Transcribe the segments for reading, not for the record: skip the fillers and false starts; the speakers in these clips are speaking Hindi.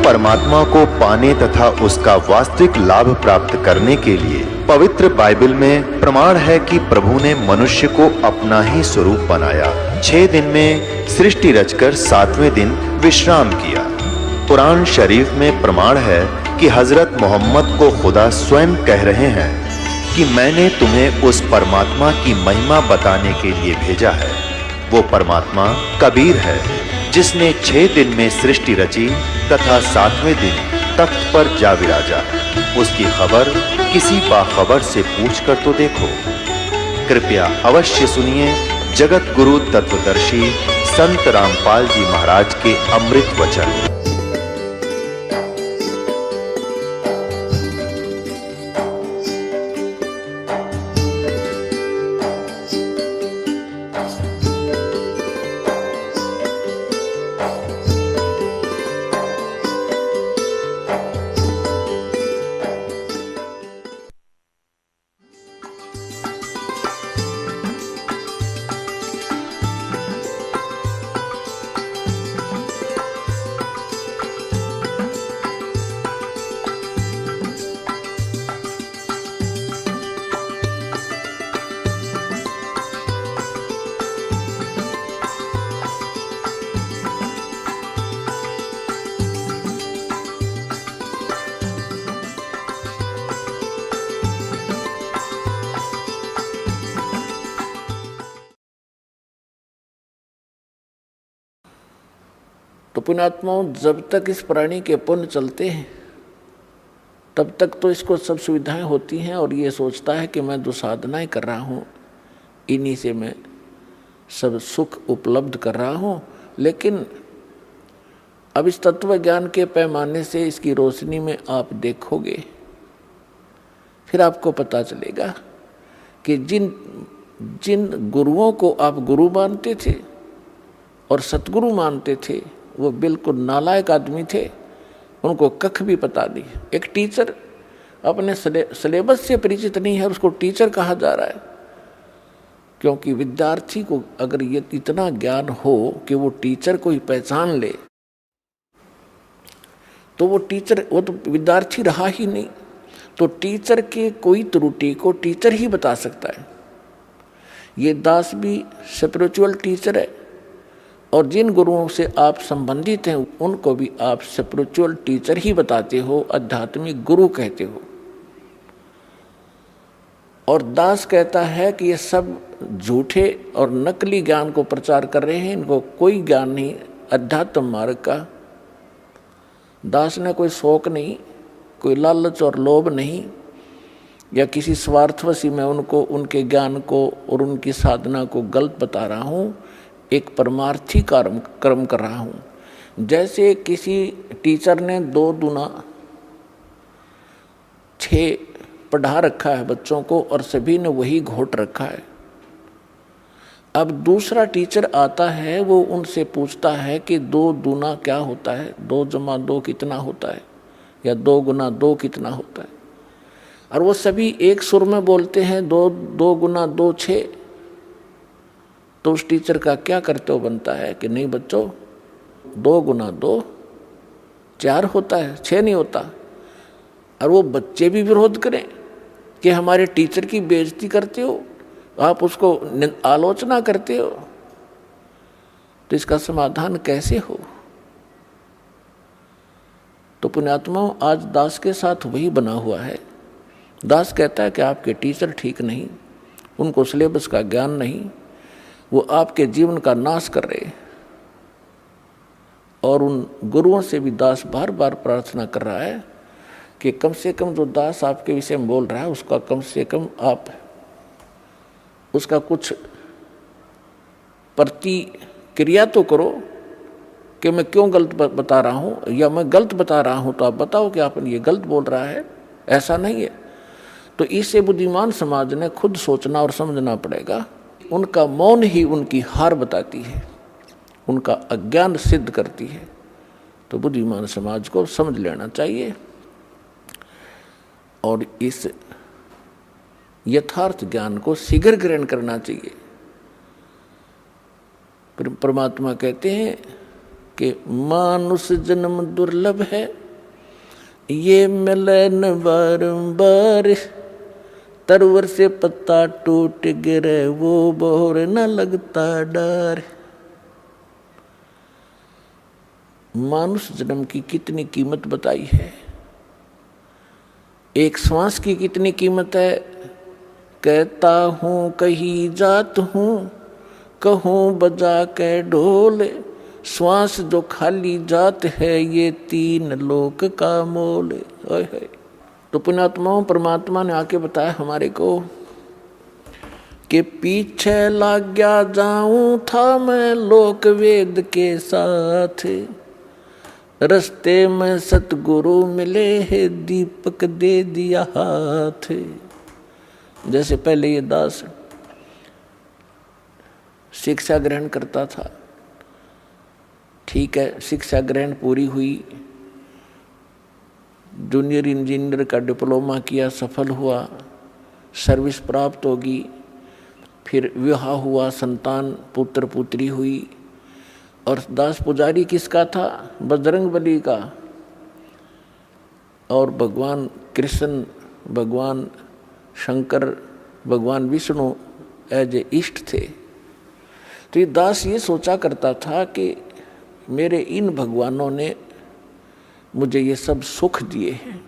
परमात्मा को पाने तथा उसका वास्तविक लाभ प्राप्त करने के लिए पवित्र बाइबल में प्रमाण है कि प्रभु ने मनुष्य को अपना ही स्वरूप बनाया। 6 दिन में सृष्टि रचकर 7वें दिन विश्राम किया। कुरान शरीफ में प्रमाण है कि हजरत मोहम्मद को खुदा स्वयं कह रहे हैं कि मैंने तुम्हें उस परमात्मा की महिमा बताने के लिए भेजा है। वो परमात्मा कबीर है जिसने 6 दिन में सृष्टि रची तथा 7वें दिन तख्त पर जा विराजा। उसकी खबर किसी बाखबर से पूछकर तो देखो। कृपया अवश्य सुनिए जगत गुरु तत्वदर्शी संत रामपाल जी महाराज के अमृत वचन। तो पुण्यात्माओं, जब तक इस प्राणी के पुण्य चलते हैं तब तक तो इसको सब सुविधाएं होती हैं और ये सोचता है कि मैं जो साधनाएं कर रहा हूँ इन्हीं से मैं सब सुख उपलब्ध कर रहा हूँ। लेकिन अब इस तत्व ज्ञान के पैमाने से इसकी रोशनी में आप देखोगे, फिर आपको पता चलेगा कि जिन गुरुओं को आप गुरु मानते थे और सतगुरु मानते थे वो बिल्कुल नालायक आदमी थे। उनको कख भी पता नहीं। एक टीचर अपने सिलेबस से परिचित नहीं है, उसको टीचर कहा जा रहा है, क्योंकि विद्यार्थी को अगर ये इतना ज्ञान हो कि वो टीचर को ही पहचान ले तो वो तो विद्यार्थी रहा ही नहीं। तो टीचर के कोई त्रुटि को टीचर ही बता सकता है। ये दास भी स्पिरिचुअल टीचर है और जिन गुरुओं से आप संबंधित हैं उनको भी आप स्पिरिचुअल टीचर ही बताते हो, आध्यात्मिक गुरु कहते हो। और दास कहता है कि ये सब झूठे और नकली ज्ञान को प्रचार कर रहे हैं, इनको कोई ज्ञान नहीं अध्यात्म मार्ग का। दास ने कोई शौक नहीं, कोई लालच और लोभ नहीं, या किसी स्वार्थवशी में उनको उनके ज्ञान को और उनकी साधना को गलत बता रहा हूँ। एक परमार्थी कर्म कर रहा हूँ। जैसे किसी टीचर ने 2 दूना 6 पढ़ा रखा है बच्चों को और सभी ने वही घोट रखा है। अब दूसरा टीचर आता है, वो उनसे पूछता है कि 2 दूना क्या होता है, 2 जमा 2 कितना होता है, या 2 गुना 2 कितना होता है। और वो सभी एक सुर में बोलते हैं 2 गुना 2 6। तो उस टीचर का क्या कर्तव्य बनता है कि नहीं बच्चों, 2 गुना 2 4 होता है, 6 नहीं होता। और वो बच्चे भी विरोध करें कि हमारे टीचर की बेइज्जती करते हो, आप उसको आलोचना करते हो, तो इसका समाधान कैसे हो। तो पुण्यात्माओं, आज दास के साथ वही बना हुआ है। दास कहता है कि आपके टीचर ठीक नहीं, उनको सिलेबस का ज्ञान नहीं, वो आपके जीवन का नाश कर रहे। और उन गुरुओं से भी दास बार बार प्रार्थना कर रहा है कि कम से कम जो दास आपके विषय में बोल रहा है उसका कम से कम आप उसका कुछ प्रतिक्रिया तो करो कि मैं क्यों गलत बता रहा हूँ, या मैं गलत बता रहा हूँ तो आप बताओ कि आपने ये गलत बोल रहा है, ऐसा नहीं है। तो इससे बुद्धिमान समाज ने खुद सोचना और समझना पड़ेगा। उनका मौन ही उनकी हार बताती है, उनका अज्ञान सिद्ध करती है। तो बुद्धिमान समाज को समझ लेना चाहिए और इस यथार्थ ज्ञान को शीघ्र ग्रहण करना चाहिए। परमात्मा कहते हैं कि मानुष जन्म दुर्लभ है, ये मिले न बारंबार, तरवर से पत्ता टूट गिरे वो बोर न लगता डर। मानुष जन्म की कितनी कीमत बताई है, एक श्वास की कितनी कीमत है। कहता हूँ कहीं जात हूँ, कहूँ बजा के ढोल, श्वास जो खाली जात है ये 3 लोक का मोल। है तो पुण्यात्माओं, परमात्मा ने आके बताया हमारे को कि पीछे लग गया जाऊं था मैं लोक वेद के साथ, रस्ते में सतगुरु मिले है दीपक दे दिया हाथ। जैसे पहले ये दास शिक्षा ग्रहण करता था, ठीक है, शिक्षा ग्रहण पूरी हुई, जूनियर इंजीनियर का डिप्लोमा किया, सफल हुआ, सर्विस प्राप्त होगी, फिर विवाह हुआ, संतान पुत्र पुत्री हुई। और दास पुजारी किसका था? बजरंगबली का। और भगवान कृष्ण, भगवान शंकर, भगवान विष्णु एज ए इष्ट थे। तो ये दास ये सोचा करता था कि मेरे इन भगवानों ने मुझे ये सब सुख दिए हैं।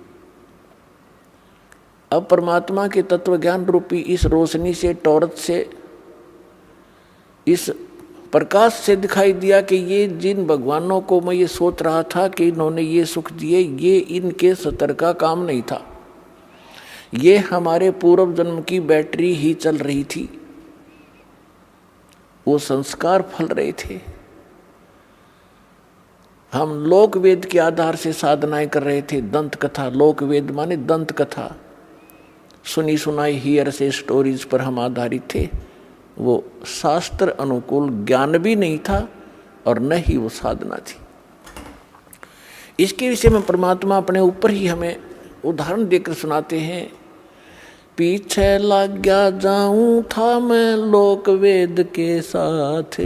अब परमात्मा के तत्व ज्ञान रूपी इस रोशनी से, टॉर्च से, इस प्रकाश से दिखाई दिया कि ये जिन भगवानों को मैं ये सोच रहा था कि इन्होंने ये सुख दिए, ये इनके सतर का काम नहीं था, ये हमारे पूर्व जन्म की बैटरी ही चल रही थी, वो संस्कार फल रहे थे। हम लोक वेद के आधार से साधनाएं कर रहे थे, दंत कथा, लोक वेद माने दंत कथा, सुनी सुनाई हियर से स्टोरीज पर हम आधारित थे। वो शास्त्र अनुकूल ज्ञान भी नहीं था और न ही वो साधना थी। इसके विषय में परमात्मा अपने ऊपर ही हमें उदाहरण देकर सुनाते हैं। पीछे लग गया जाऊं था मैं लोक वेद के साथ,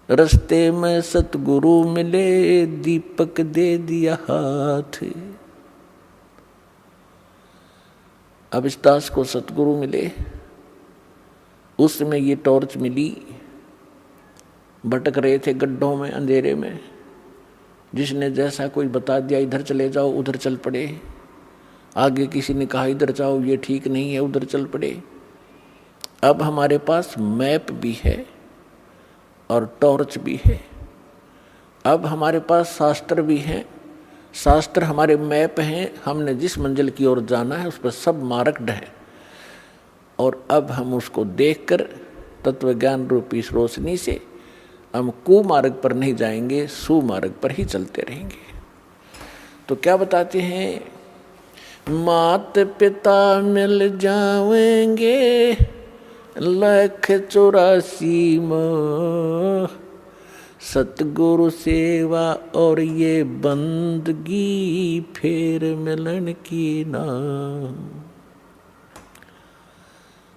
रस्ते में सतगुरु मिले दीपक दे दिया हाथ। अब इस दास को सतगुरु मिले, उसमें ये टॉर्च मिली, भटक रहे थे गड्ढों में, अंधेरे में, जिसने जैसा कोई बता दिया इधर चले जाओ, उधर चल पड़े। आगे किसी ने कहा इधर जाओ, ये ठीक नहीं है, उधर चल पड़े। अब हमारे पास मैप भी है और टॉर्च भी है। अब हमारे पास शास्त्र भी हैं, शास्त्र हमारे मैप हैं, हमने जिस मंजिल की ओर जाना है उस पर सब मार्ग हैं। और अब हम उसको देखकर तत्व ज्ञान रूपी इस रोशनी से हम कुमार्ग पर नहीं जाएंगे, सुमार्ग पर ही चलते रहेंगे। तो क्या बताते हैं? मात पिता मिल जाएंगे 184 माह, सतगुरु सेवा और ये बंदगी फिर मिलन की ना।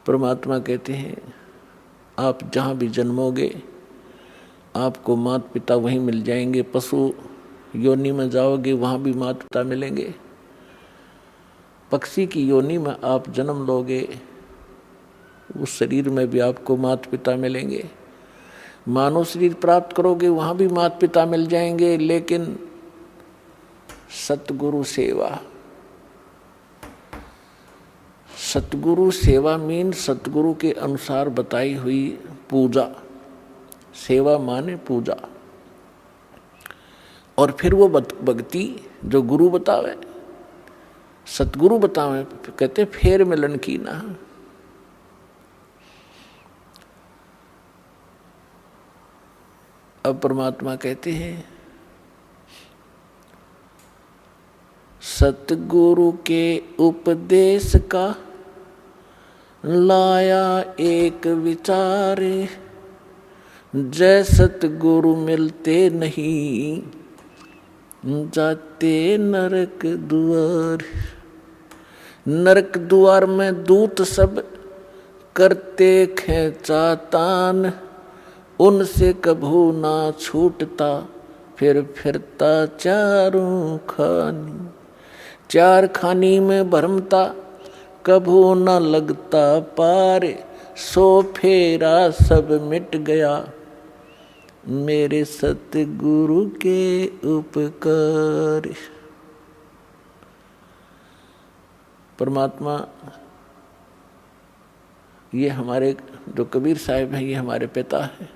परमात्मा कहते हैं आप जहाँ भी जन्मोगे आपको माता पिता वहीं मिल जाएंगे। पशु योनि में जाओगे वहाँ भी माता पिता मिलेंगे। पक्षी की योनि में आप जन्म लोगे उस शरीर में भी आपको माता पिता मिलेंगे। मानव शरीर प्राप्त करोगे वहाँ भी माता पिता मिल जाएंगे। लेकिन सतगुरु सेवा, सतगुरु सेवा मीन सतगुरु के अनुसार बताई हुई पूजा। सेवा माने पूजा। और फिर वो भक्ति जो गुरु बतावे, सतगुरु बतावे, कहते फेर मिलन की ना। अब परमात्मा कहते हैं सतगुरु के उपदेश का लाया एक विचार, जय सतगुरु मिलते नहीं जाते नरक द्वार। नरक द्वार में दूत सब करते खेचा तान, उनसे कभू ना छूटता, फिर फिरता चारों खानी। चार खानी में भरमता, कभू न लगता पार। सो फेरा सब मिट गया, मेरे सतगुरु के उपकार। परमात्मा ये हमारे जो कबीर साहिब हैं, ये हमारे पिता हैं।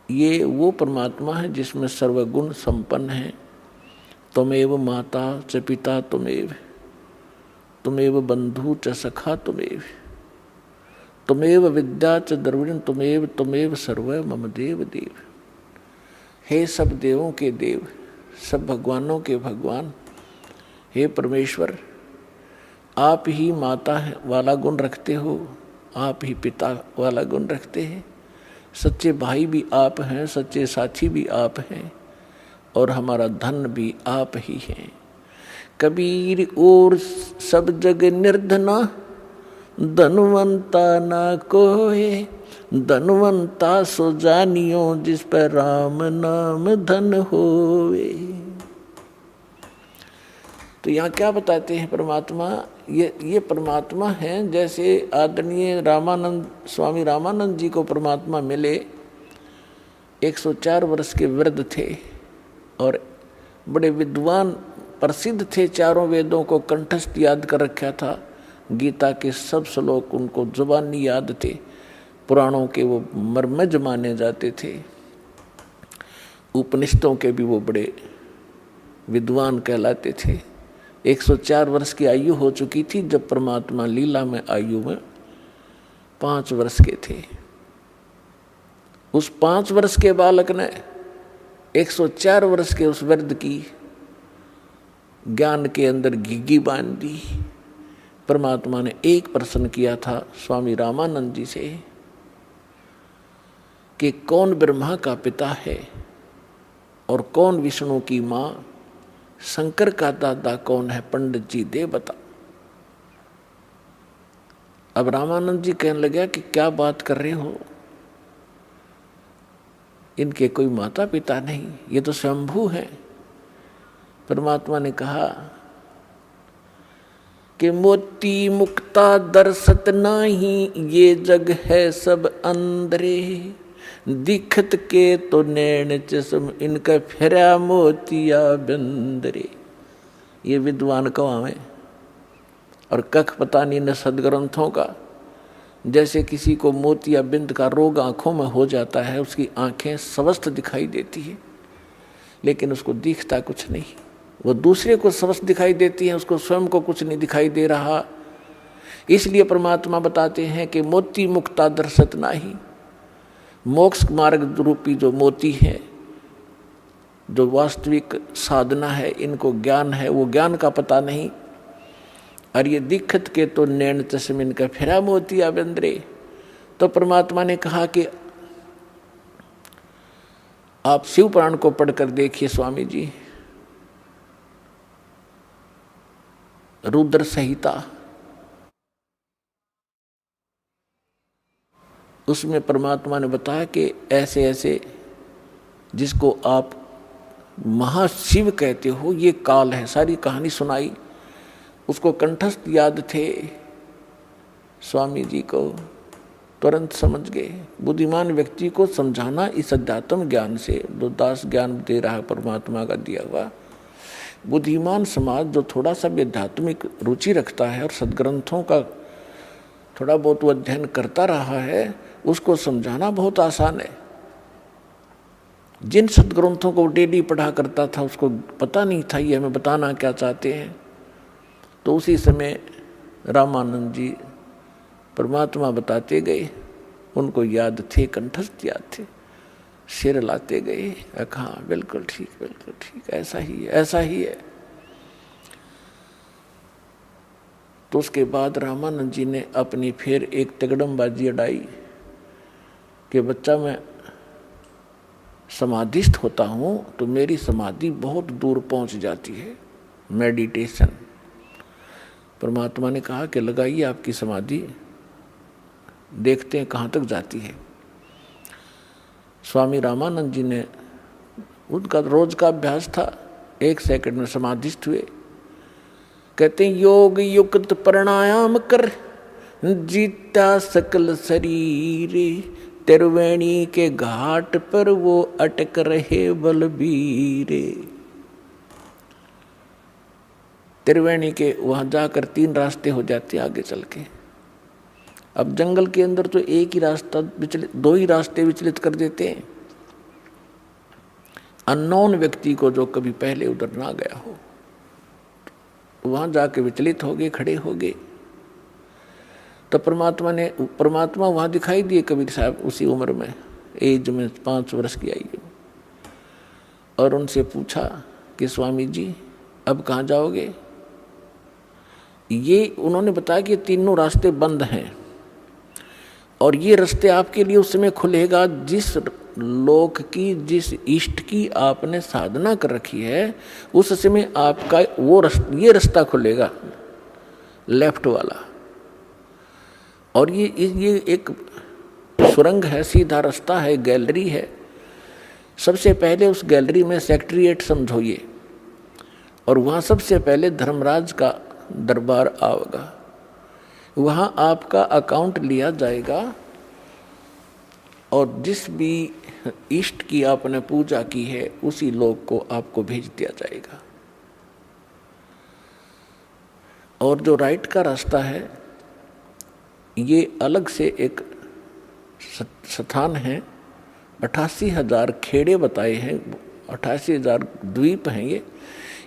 ये वो परमात्मा है जिसमें सर्वगुण संपन्न है। त्वमेव माता च पिता त्वमेव, त्वमेव बंधु च सखा त्वमेव, त्वमेव विद्या च द्रविण त्वमेव, त्वमेव सर्व मम देव देव। हे सब देवों के देव, सब भगवानों के भगवान, हे परमेश्वर, आप ही माता वाला गुण रखते हो, आप ही पिता वाला गुण रखते हैं। सच्चे भाई भी आप हैं, सच्चे साथी भी आप हैं, और हमारा धन भी आप ही हैं। कबीर और सब जग निर्धना, धनवंता ना कोय। धनवंता सो जानियो, जिस पर राम नाम धन होवे। तो यहाँ क्या बताते हैं परमात्मा, ये परमात्मा हैं। जैसे आदरणीय रामानंद, स्वामी रामानंद जी को परमात्मा मिले, 104 वर्ष के वृद्ध थे और बड़े विद्वान प्रसिद्ध थे। चारों वेदों को कंठस्थ याद कर रखा था। गीता के सब श्लोक उनको जुबानी याद थे। पुराणों के वो मर्मज्ञ माने जाते थे। उपनिषदों के भी वो बड़े विद्वान कहलाते थे। 104 वर्ष की आयु हो चुकी थी जब परमात्मा लीला में आयु में 5 वर्ष के थे। उस 5 वर्ष के बालक ने 104 वर्ष के उस वृद्ध की ज्ञान के अंदर घिघी बांध दी। परमात्मा ने एक प्रश्न किया था स्वामी रामानंद जी से कि कौन ब्रह्मा का पिता है और कौन विष्णु की माँ, शंकर का दादा कौन है, पंडित जी दे बता। अब रामानंद जी कहने लगे कि क्या बात कर रहे हो, इनके कोई माता पिता नहीं, ये तो स्वयंभू हैं। परमात्मा ने कहा कि मोती मुक्ता दर्शत नाही, ये जग है सब अंदरे। दिखत के तो नैन चश्म, इनका फिरा मोतिया बिंदरे। ये विद्वान कवावे और कख पता नहीं न सदग्रंथों का। जैसे किसी को मोतिया बिंद का रोग आंखों में हो जाता है, उसकी आंखें स्वस्थ दिखाई देती है लेकिन उसको दिखता कुछ नहीं। वो दूसरे को स्वस्थ दिखाई देती है, उसको स्वयं को कुछ नहीं दिखाई दे रहा। इसलिए परमात्मा बताते हैं कि मोती मुक्ता दर्शत नाही। मोक्ष मार्ग रूपी जो मोती है, जो वास्तविक साधना है, इनको ज्ञान है, वो ज्ञान का पता नहीं। और ये दिखत के तो नैन चश्म, इनका फिरा मोतिया बिंदरे। तो परमात्मा ने कहा कि आप शिव पुराण को पढ़कर देखिए स्वामी जी, रुद्र संहिता, उसमें परमात्मा ने बताया कि ऐसे ऐसे जिसको आप महाशिव कहते हो, ये काल है। सारी कहानी सुनाई, उसको कंठस्थ याद थे। स्वामी जी को तुरंत समझ गए। बुद्धिमान व्यक्ति को समझाना इस अध्यात्म ज्ञान से, जो दास ज्ञान दे रहा है परमात्मा का दिया हुआ। बुद्धिमान समाज जो थोड़ा सा भी आध्यात्मिक रुचि रखता है और सदग्रंथों का थोड़ा बहुत अध्ययन करता रहा है, उसको समझाना बहुत आसान है। जिन सदग्रंथों को डेली पढ़ा करता था, उसको पता नहीं था ये हमें बताना क्या चाहते हैं। तो उसी समय रामानंद जी परमात्मा बताते गए, उनको याद थे, कंठस्थ याद थे, सिर लाते गए, हाँ बिल्कुल ठीक, बिल्कुल ठीक, ऐसा ही है, ऐसा ही है। तो उसके बाद रामानंद जी ने अपनी फिर एक तगड़मबाजी अड़ाई कि बच्चा, मैं समाधिस्थ होता हूँ तो मेरी समाधि बहुत दूर पहुँच जाती है, मेडिटेशन। परमात्मा ने कहा कि लगाइए आपकी समाधि, देखते हैं कहाँ तक जाती है। स्वामी रामानंद जी ने, उनका रोज का अभ्यास था, 1 सेकंड में समाधिस्थ हुए। कहते हैं योग युक्त प्राणायाम कर, जीता सकल शरीर, त्रिवेणी के घाट पर वो अटक रहे बलबीरे। त्रिवेणी के वहां जाकर 3 रास्ते हो जाते आगे चल के। अब जंगल के अंदर तो एक ही रास्ता विचलित, 2 ही रास्ते विचलित कर देते हैं। अननोन व्यक्ति को जो कभी पहले उधर ना गया हो, तो वहां जाके विचलित हो गए, खड़े हो गए। तो परमात्मा वहां दिखाई दिए कबीर साहब उसी उम्र में, एज में 5 वर्ष की आयु, और उनसे पूछा कि स्वामी जी अब कहाँ जाओगे। ये उन्होंने बताया कि 3 रास्ते बंद हैं और ये रास्ते आपके लिए उस समय खुलेगा जिस लोक की, जिस इष्ट की आपने साधना कर रखी है, उस समय आपका ये रास्ता खुलेगा, लेफ्ट वाला। और ये एक सुरंग है, सीधा रास्ता है, गैलरी है। सबसे पहले उस गैलरी में सेक्रेटरीएट समझोइए, और वहाँ सबसे पहले धर्मराज का दरबार आएगा। वहाँ आपका अकाउंट लिया जाएगा और जिस भी इष्ट की आपने पूजा की है उसी लोक को आपको भेज दिया जाएगा। और जो राइट का रास्ता है ये अलग से एक स्थान है, 88,000 खेड़े बताए हैं, 88,000 द्वीप हैं ये।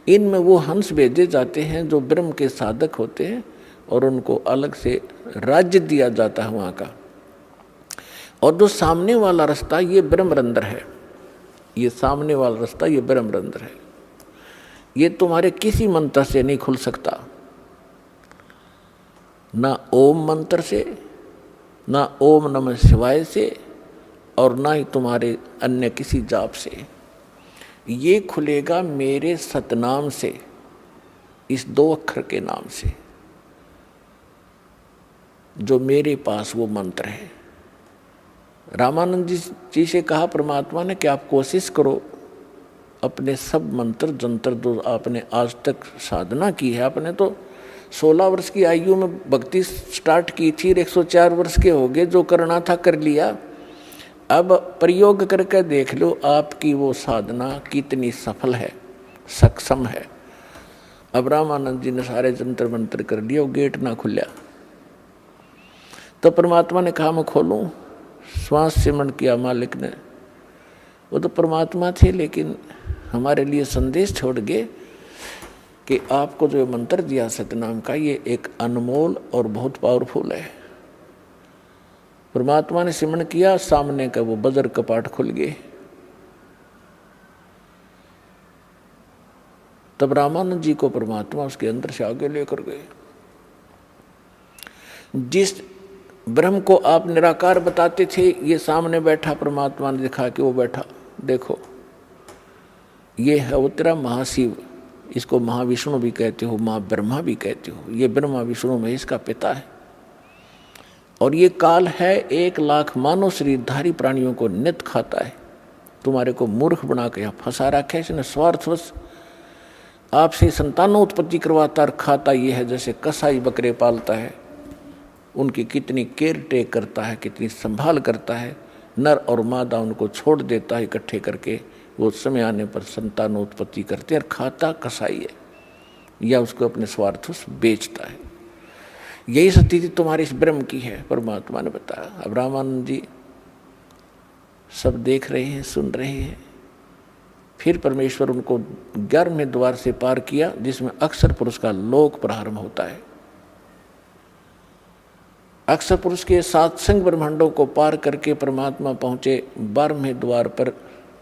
इनमें वो हंस भेजे जाते हैं जो ब्रह्म के साधक होते हैं, और उनको अलग से राज्य दिया जाता है वहाँ का। और जो सामने वाला रास्ता ये ब्रह्मरंध्र है, ये सामने वाला रास्ता ये ब्रह्मरंध्र है। ये तुम्हारे किसी मंत्र से नहीं खुल सकता, ना ओम मंत्र से, ना ओम नमः शिवाय से, और ना ही तुम्हारे अन्य किसी जाप से। ये खुलेगा मेरे सतनाम से, इस 2 अक्षर के नाम से, जो मेरे पास वो मंत्र है। रामानंद जी से कहा परमात्मा ने कि आप कोशिश करो अपने सब मंत्र जंतर जो आपने आज तक साधना की है। आपने तो 16 वर्ष की आयु में भक्ति स्टार्ट की थी, 104 वर्ष के हो गए, जो करना था कर लिया। अब प्रयोग करके देख लो आपकी वो साधना कितनी सफल है, सक्षम है। अब रामानंद जी ने सारे जंतर मंत्र कर लिए, वो गेट ना खुला। तो परमात्मा ने कहा मैं खोलूं। श्वास सिमरण किया मालिक ने। वो तो परमात्मा थे, लेकिन हमारे लिए संदेश छोड़ गए कि आपको जो मंत्र दिया सतनाम का, ये एक अनमोल और बहुत पावरफुल है। परमात्मा ने सिमरण किया, सामने का वो बजर कपाट खुल गए। तब रामानंद जी को परमात्मा उसके अंदर से आगे लेकर गए। जिस ब्रह्म को आप निराकार बताते थे, ये सामने बैठा परमात्मा ने दिखा कि वो बैठा, देखो ये है वो तेरा महाशिव। इसको महाविष्णु भी कहते हो, माँ ब्रह्मा भी कहते हो। ये ब्रह्मा विष्णु महेश का पिता है। और ये काल है 1 लाख मानव शरीरधारी प्राणियों को नित खाता है। तुम्हारे को मूर्ख बना के यहाँ फंसा रखा है इसने स्वार्थवश। आपसे संतानों उत्पत्ति करवाता और खाता ये है जैसे कसाई बकरे पालता है, उनकी कितनी केयर टेक करता है, कितनी संभाल करता है। नर और मादा उनको छोड़ देता है इकट्ठे करके, वो समय आने पर संतानों उत्पत्ति करते हैं। और खाता कसाई है या उसको अपने स्वार्थवश बेचता है। यही स्थिति तुम्हारी इस ब्रह्म की है, परमात्मा ने बताया। अब रामानंद जी सब देख रहे हैं, सुन रहे हैं। फिर परमेश्वर उनको 11वें द्वार से पार किया, जिसमें अक्षर पुरुष का लोक प्रारंभ होता है। अक्षर पुरुष के 7 संग ब्रह्मांडों को पार करके परमात्मा पहुंचे 12वें द्वार पर,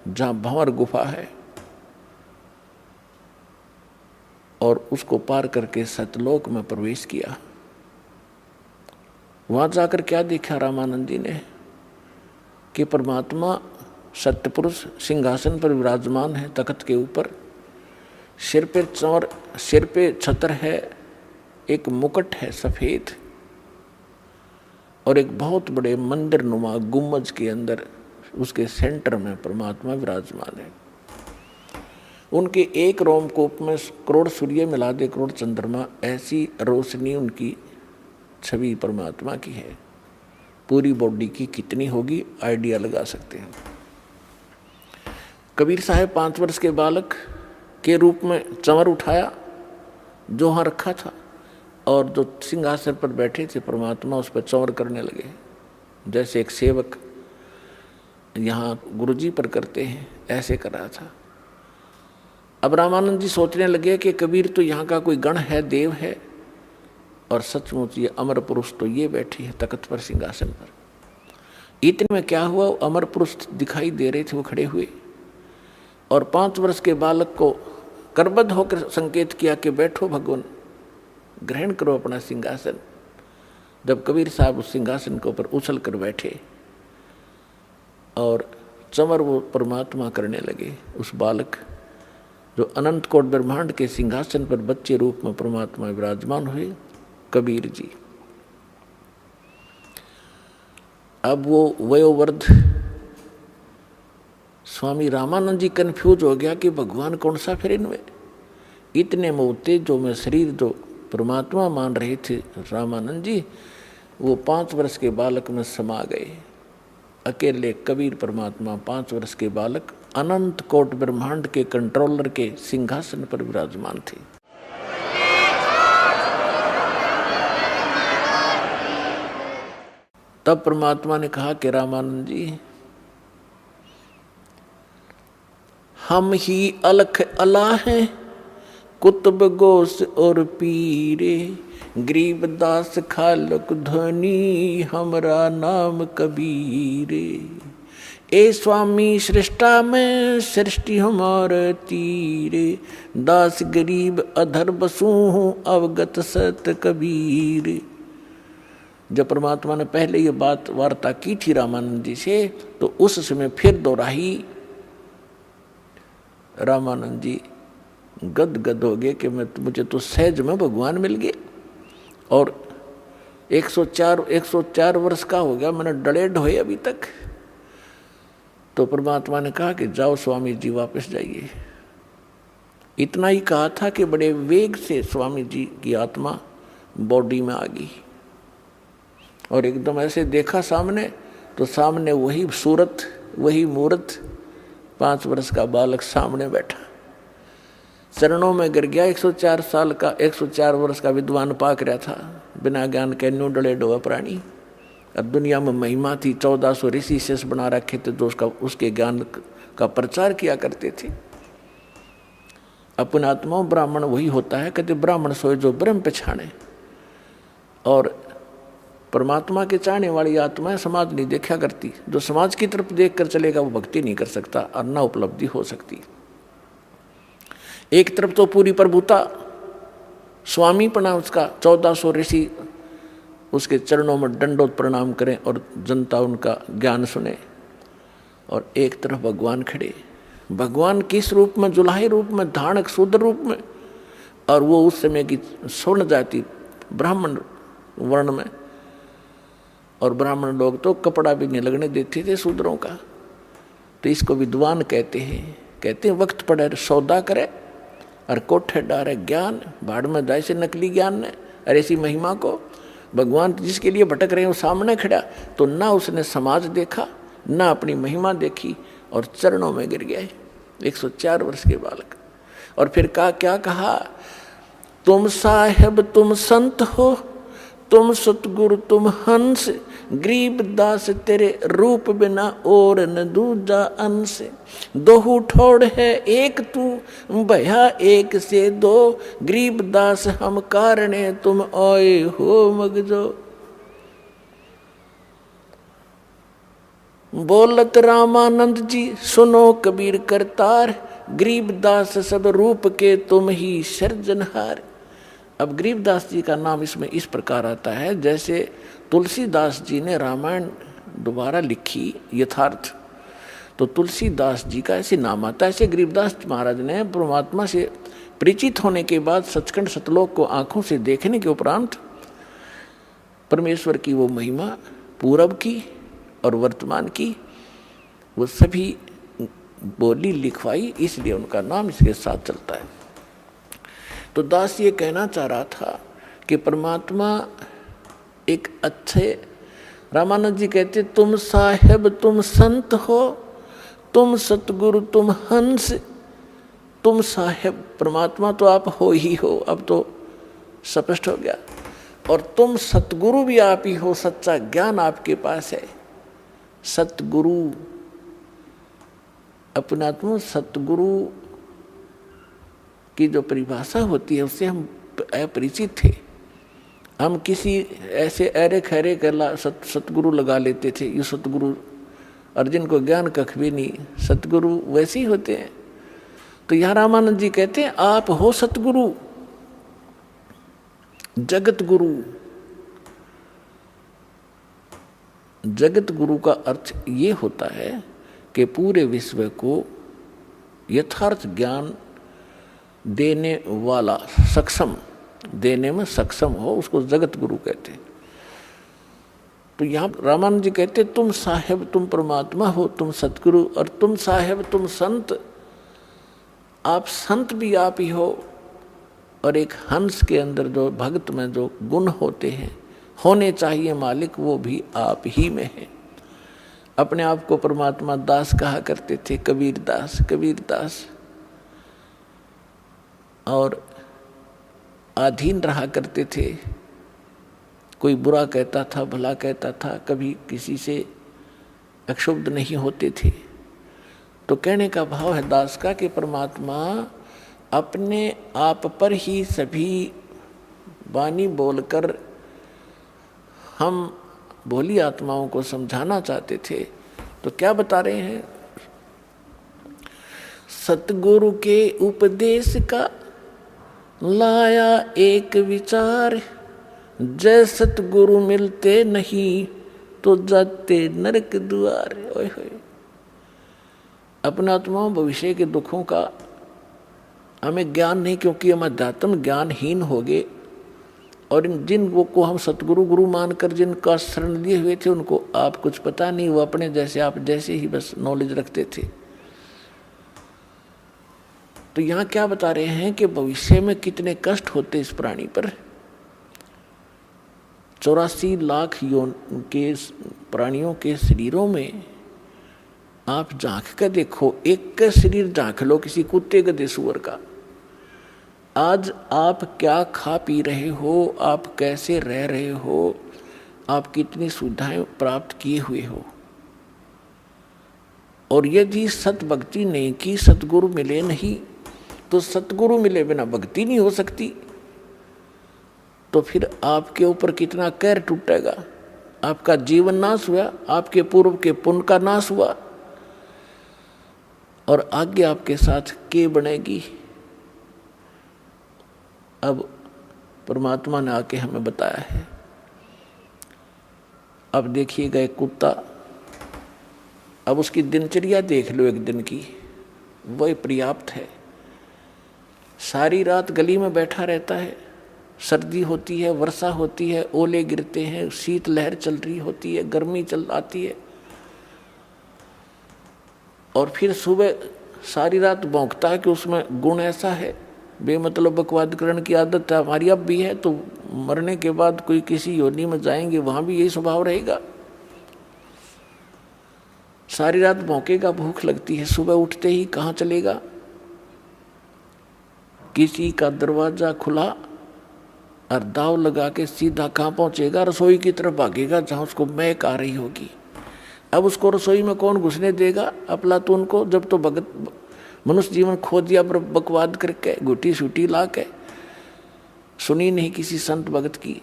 जहां भंवर गुफा है, और उसको पार करके सतलोक में प्रवेश किया। वहां जाकर क्या देखा रामानंद जी ने कि परमात्मा सत्यपुरुष सिंहासन पर विराजमान है, तख्त के ऊपर। सिर पे चौर, सिर पे छत्र है, एक मुकुट है सफेद, और एक बहुत बड़े मंदिर नुमा गुम्बज के अंदर उसके सेंटर में परमात्मा विराजमान है। उनके एक रोमकूप में करोड़ सूर्य मिला दे करोड़ चंद्रमा, ऐसी रोशनी उनकी छवि परमात्मा की है। पूरी बॉडी की कितनी होगी आइडिया लगा सकते हैं। कबीर साहब 5 वर्ष के बालक के रूप में चंवर उठाया जो वहाँ रखा था, और जो सिंहासन पर बैठे थे परमात्मा उस पर चंवर करने लगे, जैसे एक सेवक यहाँ गुरुजी पर करते हैं, ऐसे कर रहा था। अब रामानंद जी सोचने लगे कि कबीर तो यहाँ का कोई गण है, देव है, और सचमुच ये अमर पुरुष तो ये बैठी है तख्त पर, सिंहासन पर। इतने में क्या हुआ, अमर पुरुष दिखाई दे रहे थे, वो खड़े हुए और 5 वर्ष के बालक को करबद्ध होकर संकेत किया कि बैठो भगवान, ग्रहण करो अपना सिंहासन। जब कबीर साहब उस सिंहासन के ऊपर उछल कर बैठे और चंवर वो परमात्मा करने लगे, उस बालक जो अनंत कोट ब्रह्मांड के सिंहासन पर बच्चे रूप में परमात्मा विराजमान हुए, कबीर जी। अब वो वयोवृद्ध स्वामी रामानंद जी कंफ्यूज हो गया कि भगवान कौन सा फिर इनमें। इतने मोते जो मैं शरीर जो परमात्मा मान रहे थे रामानंद जी, वो 5 वर्ष के बालक में समा गए। अकेले कबीर परमात्मा 5 वर्ष के बालक अनंत कोट ब्रह्मांड के कंट्रोलर के सिंहासन पर विराजमान थे। तब परमात्मा ने कहा कि रामानंद जी, हम ही अलख अला हैं, कुतुब गोस और पीरे, गरीबदास खालक धनी, हमरा नाम कबीरे। ए स्वामी सृष्टा में सृष्टि हमारे तीरे, दास गरीब अधर बसू हूँ अवगत सत कबीर। जब परमात्मा ने पहले ये बात वार्ता की थी रामानंद जी से, तो उस समय फिर दोहराई। रामानंद जी गदगद हो गए कि मुझे तो सहज में भगवान मिल गए, और 104 वर्ष का हो गया, मैंने डले ढोए अभी तक। तो परमात्मा ने कहा कि जाओ स्वामी जी वापस जाइए। इतना ही कहा था कि बड़े वेग से स्वामी जी की आत्मा बॉडी में आ गई, और एकदम ऐसे देखा सामने, तो सामने वही सूरत, वही मूर्त, 5 वर्ष का बालक सामने बैठा, चरणों में गिर गया। 104 साल का 104 वर्ष का विद्वान पाक रहा था, बिना ज्ञान के न्यू डले डोआ प्राणी। अब दुनिया में महिमा थी, 1400 ऋषि शेष बना रखे थे जो उसके ज्ञान का प्रचार किया करते थे। अपने आत्माओं ब्राह्मण वही होता है, कहते ब्राह्मण सोए जो ब्रह्म पछाने। और परमात्मा के चाहने वाली आत्माएं समाज नहीं देखा करती। जो समाज की तरफ देख कर चलेगा वो भक्ति नहीं कर सकता और न उपलब्धि हो सकती। एक तरफ तो पूरी प्रभुता, स्वामीपना उसका, 1400 ऋषि उसके चरणों में दंडोत प्रणाम करें और जनता उनका ज्ञान सुने, और एक तरफ भगवान खड़े। भगवान किस रूप में? जुलाही रूप में, धानक शूद्र रूप में, और वो उस समय की स्वर्ण जाति ब्राह्मण वर्ण में। और ब्राह्मण लोग तो कपड़ा भी नहीं लगने देते थे शूद्रों का। तो इसको विद्वान कहते हैं वक्त पड़े सौदा करे और कोठे डारे ज्ञान, भाड़ में जाए से नकली ज्ञान ने। और ऐसी महिमा को भगवान जिसके लिए भटक रहे हैं वो सामने खड़ा, तो ना उसने समाज देखा ना अपनी महिमा देखी, और चरणों में गिर गया 104 वर्ष के बालक। और फिर क्या कहा? तुम साहेब तुम संत हो, तुम सतगुरु तुम हंस, गरीबदास तेरे रूप बिना और न दूजा अंश। दोहू ठोड़ है एक तू, भया एक से दो, गरीबदास हम कारणे तुम आए हो मगजो। बोलत रामानंद जी सुनो कबीर करतार, गरीबदास सब रूप के तुम ही सर्जनहार। अब गरीबदास जी का नाम इसमें इस प्रकार आता है जैसे तुलसीदास जी ने रामायण दोबारा लिखी यथार्थ, तो तुलसीदास जी का ऐसे नाम आता है। ऐसे गरीबदास महाराज ने परमात्मा से परिचित होने के बाद सचखंड सतलोक को आंखों से देखने के उपरांत परमेश्वर की वो महिमा पूरब की और वर्तमान की वो सभी बोली लिखवाई, इसलिए उनका नाम इसके साथ चलता है। तो दास ये कहना चाह रहा था कि परमात्मा एक अच्छे, रामानंद जी कहते तुम साहेब तुम संत हो, तुम सतगुरु तुम हंस, तुम साहेब परमात्मा तो आप हो ही हो, अब तो स्पष्ट हो गया, और तुम सतगुरु भी आप ही हो, सच्चा ज्ञान आपके पास है। सतगुरु अपनात्मा, सतगुरु की जो परिभाषा होती है उससे हम अपरिचित थे। हम किसी ऐसे अरे खैरे कर सतगुरु लगा लेते थे, ये सतगुरु, और जिनको ज्ञान कख भी नहीं, सतगुरु वैसे ही होते हैं। तो यहाँ रामानंद जी कहते हैं आप हो सतगुरु, जगत गुरु। जगत गुरु का अर्थ ये होता है कि पूरे विश्व को यथार्थ ज्ञान देने वाला, सक्षम, देने में सक्षम हो, उसको जगत गुरु कहते हैं। तो यहाँ रामानंद जी कहते तुम साहेब तुम परमात्मा हो, तुम सतगुरु, और तुम साहेब तुम संत, आप संत भी आप ही हो, और एक हंस के अंदर जो भक्त में जो गुण होते हैं, होने चाहिए मालिक, वो भी आप ही में है। अपने आप को परमात्मा दास कहा करते थे, कबीर दास, कबीर दास, और अधीन रहा करते थे। कोई बुरा कहता था, भला कहता था, कभी किसी से अक्षुब्ध नहीं होते थे। तो कहने का भाव है दास का कि परमात्मा अपने आप पर ही सभी वाणी बोलकर हम भोली आत्माओं को समझाना चाहते थे। तो क्या बता रहे हैं, सतगुरु के उपदेश का लाया एक विचार, जय सतगुरु मिलते नहीं तो जाते नरक द्वार। ओए होए, अपना आत्माओं भविष्य के दुखों का हमें ज्ञान नहीं, क्योंकि हम अध्यात्म ज्ञानहीन हो गए, और जिन को हम सतगुरु गुरु मानकर जिनका शरण लिए हुए थे उनको आप कुछ पता नहीं, वो अपने जैसे आप जैसे ही बस नॉलेज रखते थे। तो यहाँ क्या बता रहे हैं कि भविष्य में कितने कष्ट होते इस प्राणी पर। 84 लाख के प्राणियों के शरीरों में आप झांक कर देखो, एक का शरीर झांक लो किसी कुत्ते गधे सुअर का। आज आप क्या खा पी रहे हो, आप कैसे रह रहे हो, आप कितनी सुविधाएं प्राप्त किए हुए हो। और यदि सत भक्ति नहीं की, सतगुरु मिले नहीं, तो सतगुरु मिले बिना भक्ति नहीं हो सकती। तो फिर आपके ऊपर कितना कहर टूटेगा, आपका जीवन नाश हुआ, आपके पूर्व के पुण्य का नाश हुआ, और आगे आपके साथ के बनेगी। अब परमात्मा ने आके हमें बताया है। अब देखिएगा एक कुत्ता, अब उसकी दिनचर्या देख लो एक दिन की, वही पर्याप्त है। सारी रात गली में बैठा रहता है, सर्दी होती है, वर्षा होती है, ओले गिरते हैं, शीत लहर चल रही होती है, गर्मी चल आती है, और फिर सुबह सारी रात भौंकता है कि उसमें गुण ऐसा है, बेमतलब बकवाद करण की आदत है, हमारी अब भी है, तो मरने के बाद कोई किसी योनि में जाएंगे वहां भी यही स्वभाव रहेगा। सारी रात भौंकेगा, भूख लगती है, सुबह उठते ही कहाँ चलेगा, किसी का दरवाजा खुला और दाव लगा के सीधा कहाँ पहुंचेगा, रसोई की तरफ भागेगा जहां उसको महक आ रही होगी। अब उसको रसोई में कौन घुसने देगा अफलातून को, जब तो भगत मनुष्य जीवन खो दिया बकवाद करके, गुटी सूटी ला के, सुनी नहीं किसी संत भगत की।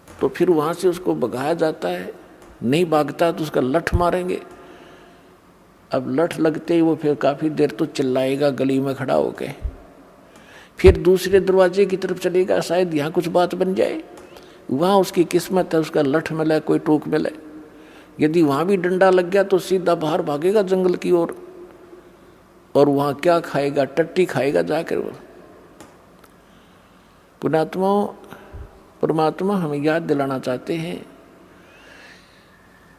तो फिर वहां से उसको भगाया जाता है, नहीं भागता तो उसका लठ मारेंगे। अब लठ लगते ही वो फिर काफी देर तो चिल्लाएगा गली में खड़ा होके, फिर दूसरे दरवाजे की तरफ चलेगा, शायद यहाँ कुछ बात बन जाए। वहां उसकी किस्मत है, उसका लठ मिले, कोई टोक मिले। यदि वहां भी डंडा लग गया तो सीधा बाहर भागेगा जंगल की ओर, और वहां क्या खाएगा, टट्टी खाएगा जाकर। वो पुणात्माओं, परमात्मा हमें याद दिलाना चाहते हैं,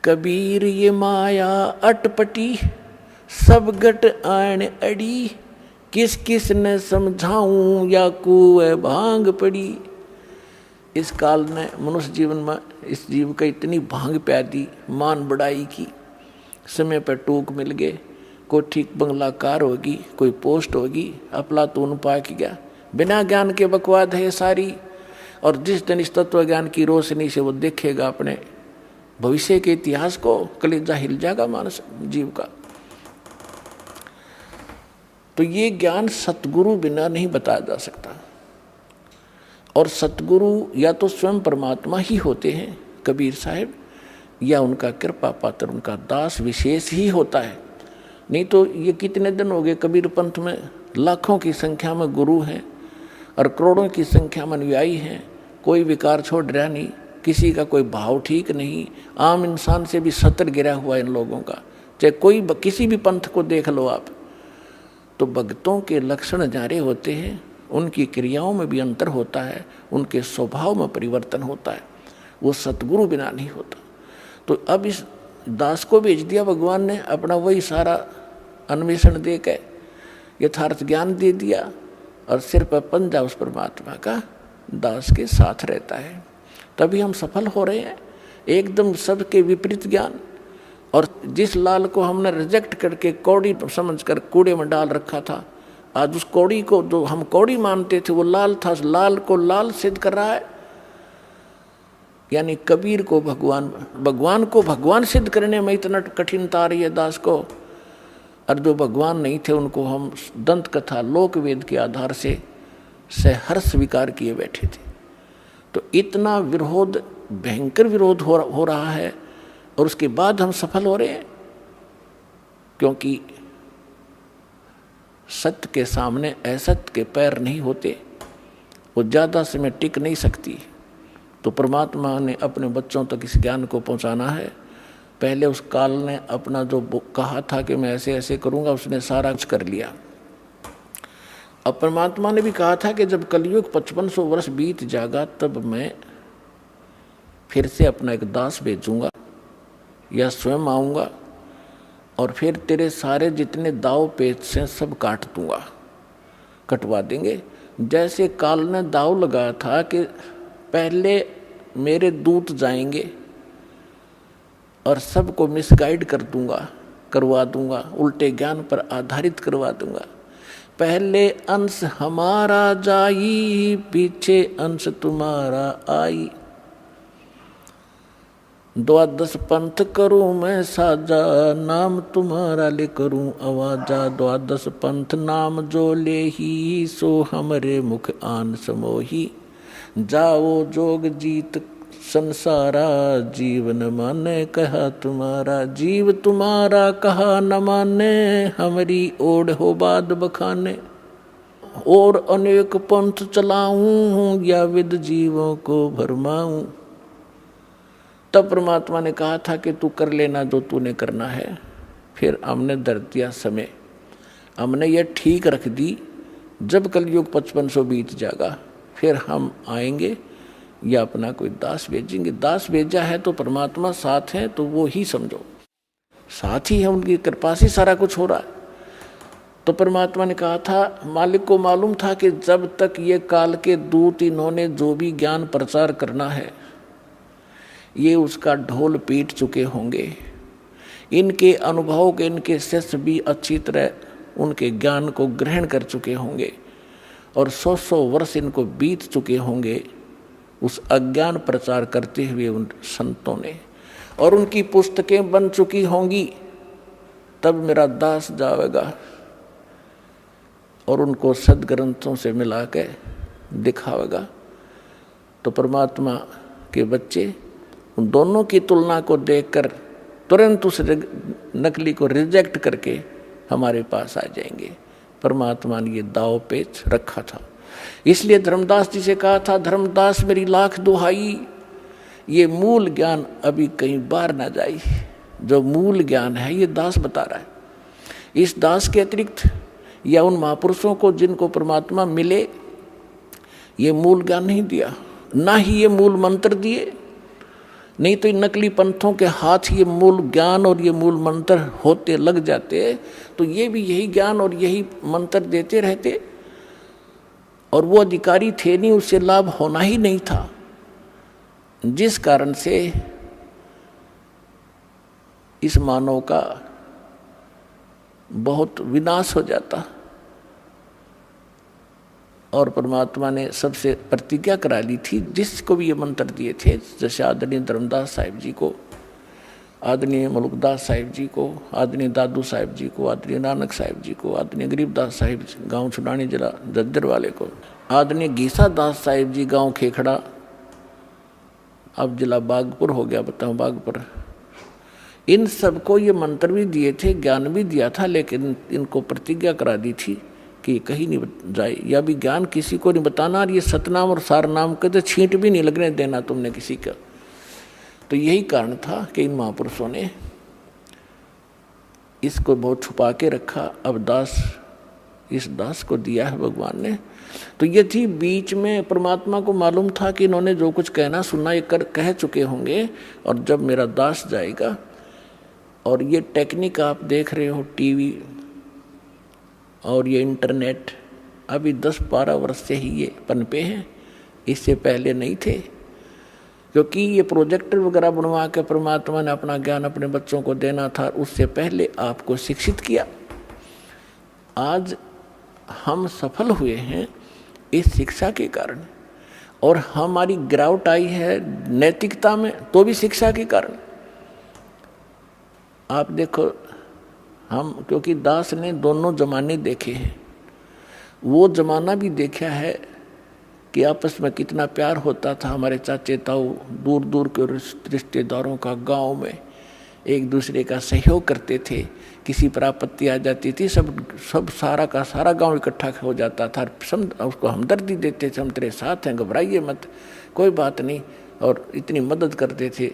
कबीर ये माया अटपटी, सब गट आन अड़ी, किस किस ने समझाऊं या कुएं भांग पड़ी। इस काल ने मनुष्य जीवन में इस जीव का इतनी भांग प्या दी, मान बढ़ाई की, समय पर टूक मिल गए, कोई ठीक बंगलाकार होगी, कोई पोस्ट होगी, अफलातून पाक गया। बिना ज्ञान के बकवाद है सारी। और जिस दिन इस तत्व ज्ञान की रोशनी से वो देखेगा अपने भविष्य के इतिहास को, कलेजा हिल जाएगा मानस जीव का। तो ये ज्ञान सतगुरु बिना नहीं बताया जा सकता। और सतगुरु या तो स्वयं परमात्मा ही होते हैं कबीर साहब, या उनका कृपा पात्र, उनका दास विशेष ही होता है। नहीं तो ये कितने दिन हो गए कबीर पंथ में लाखों की संख्या में गुरु हैं और करोड़ों की संख्या में अनुयायी हैं, कोई विकार छोड़ रहा नहीं, किसी का कोई भाव ठीक नहीं, आम इंसान से भी सतर गिरा हुआ इन लोगों का। चाहे कोई किसी भी पंथ को देख लो आप, तो भक्तों के लक्षण जारे होते हैं, उनकी क्रियाओं में भी अंतर होता है, उनके स्वभाव में परिवर्तन होता है, वो सतगुरु बिना नहीं होता। तो अब इस दास को भेज दिया भगवान ने, अपना वही सारा अन्वेषण दे के यथार्थ ज्ञान दे दिया, और सिर पर पंजा उस परमात्मा का दास के साथ रहता है। तभी हम सफल हो रहे हैं। एकदम सबके विपरीत ज्ञान, और जिस लाल को हमने रिजेक्ट करके कौड़ी समझकर कूड़े में डाल रखा था, आज उस कौड़ी को जो हम कौड़ी मानते थे वो लाल था, लाल को लाल सिद्ध कर रहा है। यानी कबीर को भगवान, भगवान को भगवान सिद्ध करने में इतना कठिनता आ रही है दास को, और जो भगवान नहीं थे उनको हम दंत कथा लोक वेद के आधार से सहर्ष स्वीकार किए बैठे थे। तो इतना विरोध, भयंकर विरोध हो रहा है, और उसके बाद हम सफल हो रहे हैं, क्योंकि सत्य के सामने असत्य के पैर नहीं होते, वो ज़्यादा समय टिक नहीं सकती। तो परमात्मा ने अपने बच्चों तक इस ज्ञान को पहुंचाना है। पहले उस काल ने अपना जो कहा था कि मैं ऐसे ऐसे करूंगा, उसने सारा कुछ कर लिया। अब परमात्मा ने भी कहा था कि जब कलयुग 5500 वर्ष बीत जाएगा तब मैं फिर से अपना एक दास भेजूंगा या स्वयं आऊँगा, और फिर तेरे सारे जितने दाव पेच से सब काट दूंगा, कटवा देंगे। जैसे काल ने दाव लगाया था कि पहले मेरे दूत जाएंगे और सबको मिसगाइड कर दूंगा, करवा दूंगा, उल्टे ज्ञान पर आधारित करवा दूंगा। पहले अंश हमारा जाई, पीछे अंश तुम्हारा आई। 12 पंथ करूं मैं साजा, नाम तुम्हारा ले करूं आवाजा। 12 पंथ नाम जो ले ही, सो हमरे मुख आन समोही। जाओ जोग जीत संसारा, जीवन माने कहा तुम्हारा। जीव तुम्हारा कहा न माने, हमारी ओढ़ हो बाद बखाने। और अनेक पंथ चलाऊं, या विद जीवों को भरमाऊं। तब परमात्मा ने कहा था कि तू कर लेना जो तूने करना है। फिर हमने धर दिया समय, हमने ये ठीक रख दी, जब कलयुग 5500 बीत जाएगा फिर हम आएंगे या अपना कोई दास भेजेंगे। दास भेजा है तो परमात्मा साथ है, तो वो ही समझो साथ ही है, उनकी कृपा से सारा कुछ हो रहा है। तो परमात्मा ने कहा था, मालिक को मालूम था कि जब तक ये काल के दूत इन्होंने जो भी ज्ञान प्रचार करना है, ये उसका ढोल पीट चुके होंगे। इनके अनुभव के इनके शिष्य भी अच्छी तरह उनके ज्ञान को ग्रहण कर चुके होंगे, और 100 वर्ष इनको बीत चुके होंगे उस अज्ञान प्रचार करते हुए उन संतों ने, और उनकी पुस्तकें बन चुकी होंगी। तब मेरा दास जाएगा और उनको सदग्रंथों से मिला के दिखावेगा। तो परमात्मा के बच्चे उन दोनों की तुलना को देखकर तुरंत उस नकली को रिजेक्ट करके हमारे पास आ जाएंगे। परमात्मा ने ये दाव पेच रखा था। इसलिए धर्मदास जी से कहा था, धर्मदास मेरी लाख दुहाई, ये मूल ज्ञान अभी कहीं बाहर ना जाए। जो मूल ज्ञान है ये दास बता रहा है। इस दास के अतिरिक्त या उन महापुरुषों को जिनको परमात्मा मिले, ये मूल ज्ञान नहीं दिया, ना ही ये मूल मंत्र दिए, नहीं तो इन नकली पंथों के हाथ ये मूल ज्ञान और ये मूल मंत्र होते लग जाते तो ये भी यही ज्ञान और यही मंत्र देते रहते, और वो अधिकारी थे नहीं, उससे लाभ होना ही नहीं था, जिस कारण से इस मानव का बहुत विनाश हो जाता। और परमात्मा ने सबसे प्रतिज्ञा करा ली थी, जिसको भी ये मंत्र दिए थे, जैसे आदरणीय धर्मदास साहिब जी को, आदरणीय मुल्कदास साहिब जी को, आदरणीय दादू साहिब जी को, आदरणीय नानक साहिब जी को, आदरणीय गरीबदास साहिब गांव छुड़ानी जिला जज्जर वाले को, आदरणीय गीसा दास साहिब जी गांव खेखड़ा, अब जिला बागपुर हो गया, बताओ बागपुर। इन सबको ये मंत्र भी दिए थे, ज्ञान भी दिया था, लेकिन इनको प्रतिज्ञा करा दी थी कि कहीं नहीं जाए, या भी ज्ञान किसी को नहीं बताना, और ये सतनाम और सारनाम के तो छींट भी नहीं लगने देना तुमने किसी का। तो यही कारण था कि इन महापुरुषों ने इसको बहुत छुपा के रखा। अब इस दास को दिया है भगवान ने। तो ये थी, बीच में परमात्मा को मालूम था कि इन्होंने जो कुछ कहना सुनना ये कह चुके होंगे, और जब मेरा दास जाएगा, और ये टेक्निक आप देख रहे हो, टीवी और ये इंटरनेट अभी 10-12 वर्ष से ही ये पनपे हैं, इससे पहले नहीं थे, क्योंकि ये प्रोजेक्टर वगैरह बनवा के परमात्मा ने अपना ज्ञान अपने बच्चों को देना था, उससे पहले आपको शिक्षित किया। आज हम सफल हुए हैं इस शिक्षा के कारण, और हमारी गिरावट आई है नैतिकता में तो भी शिक्षा के कारण। आप देखो, हम क्योंकि दास ने दोनों जमाने देखे हैं, वो जमाना भी देखा है कि आपस में कितना प्यार होता था। हमारे चाचे ताऊ दूर दूर के रिश्तेदारों का गांव में एक दूसरे का सहयोग करते थे, किसी पर आपत्ति आ जाती थी, सब सारा का सारा गांव इकट्ठा हो जाता था, सब उसको हमदर्दी देते थे, हम तेरे साथ हैं, घबराइए मत, कोई बात नहीं, और इतनी मदद करते थे,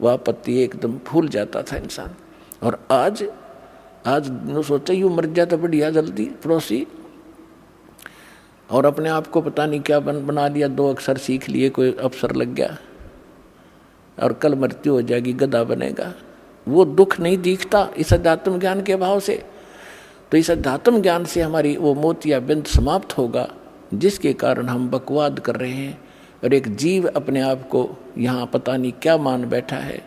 वह आपत्ति एकदम भूल जाता था इंसान। और आज सोचा यूँ मर जाता बढ़िया जल्दी पड़ोसी, और अपने आप को पता नहीं क्या बना लिया, 2 अक्षर सीख लिए, कोई अफसर लग गया, और कल मृत्यु हो जाएगी, गधा बनेगा। वो दुख नहीं दिखता इस अध्यात्म ज्ञान के अभाव से। तो इस अध्यात्म ज्ञान से हमारी वो मोतियाबिंद समाप्त होगा, जिसके कारण हम बकवाद कर रहे हैं, और एक जीव अपने आप को यहाँ पता नहीं क्या मान बैठा है।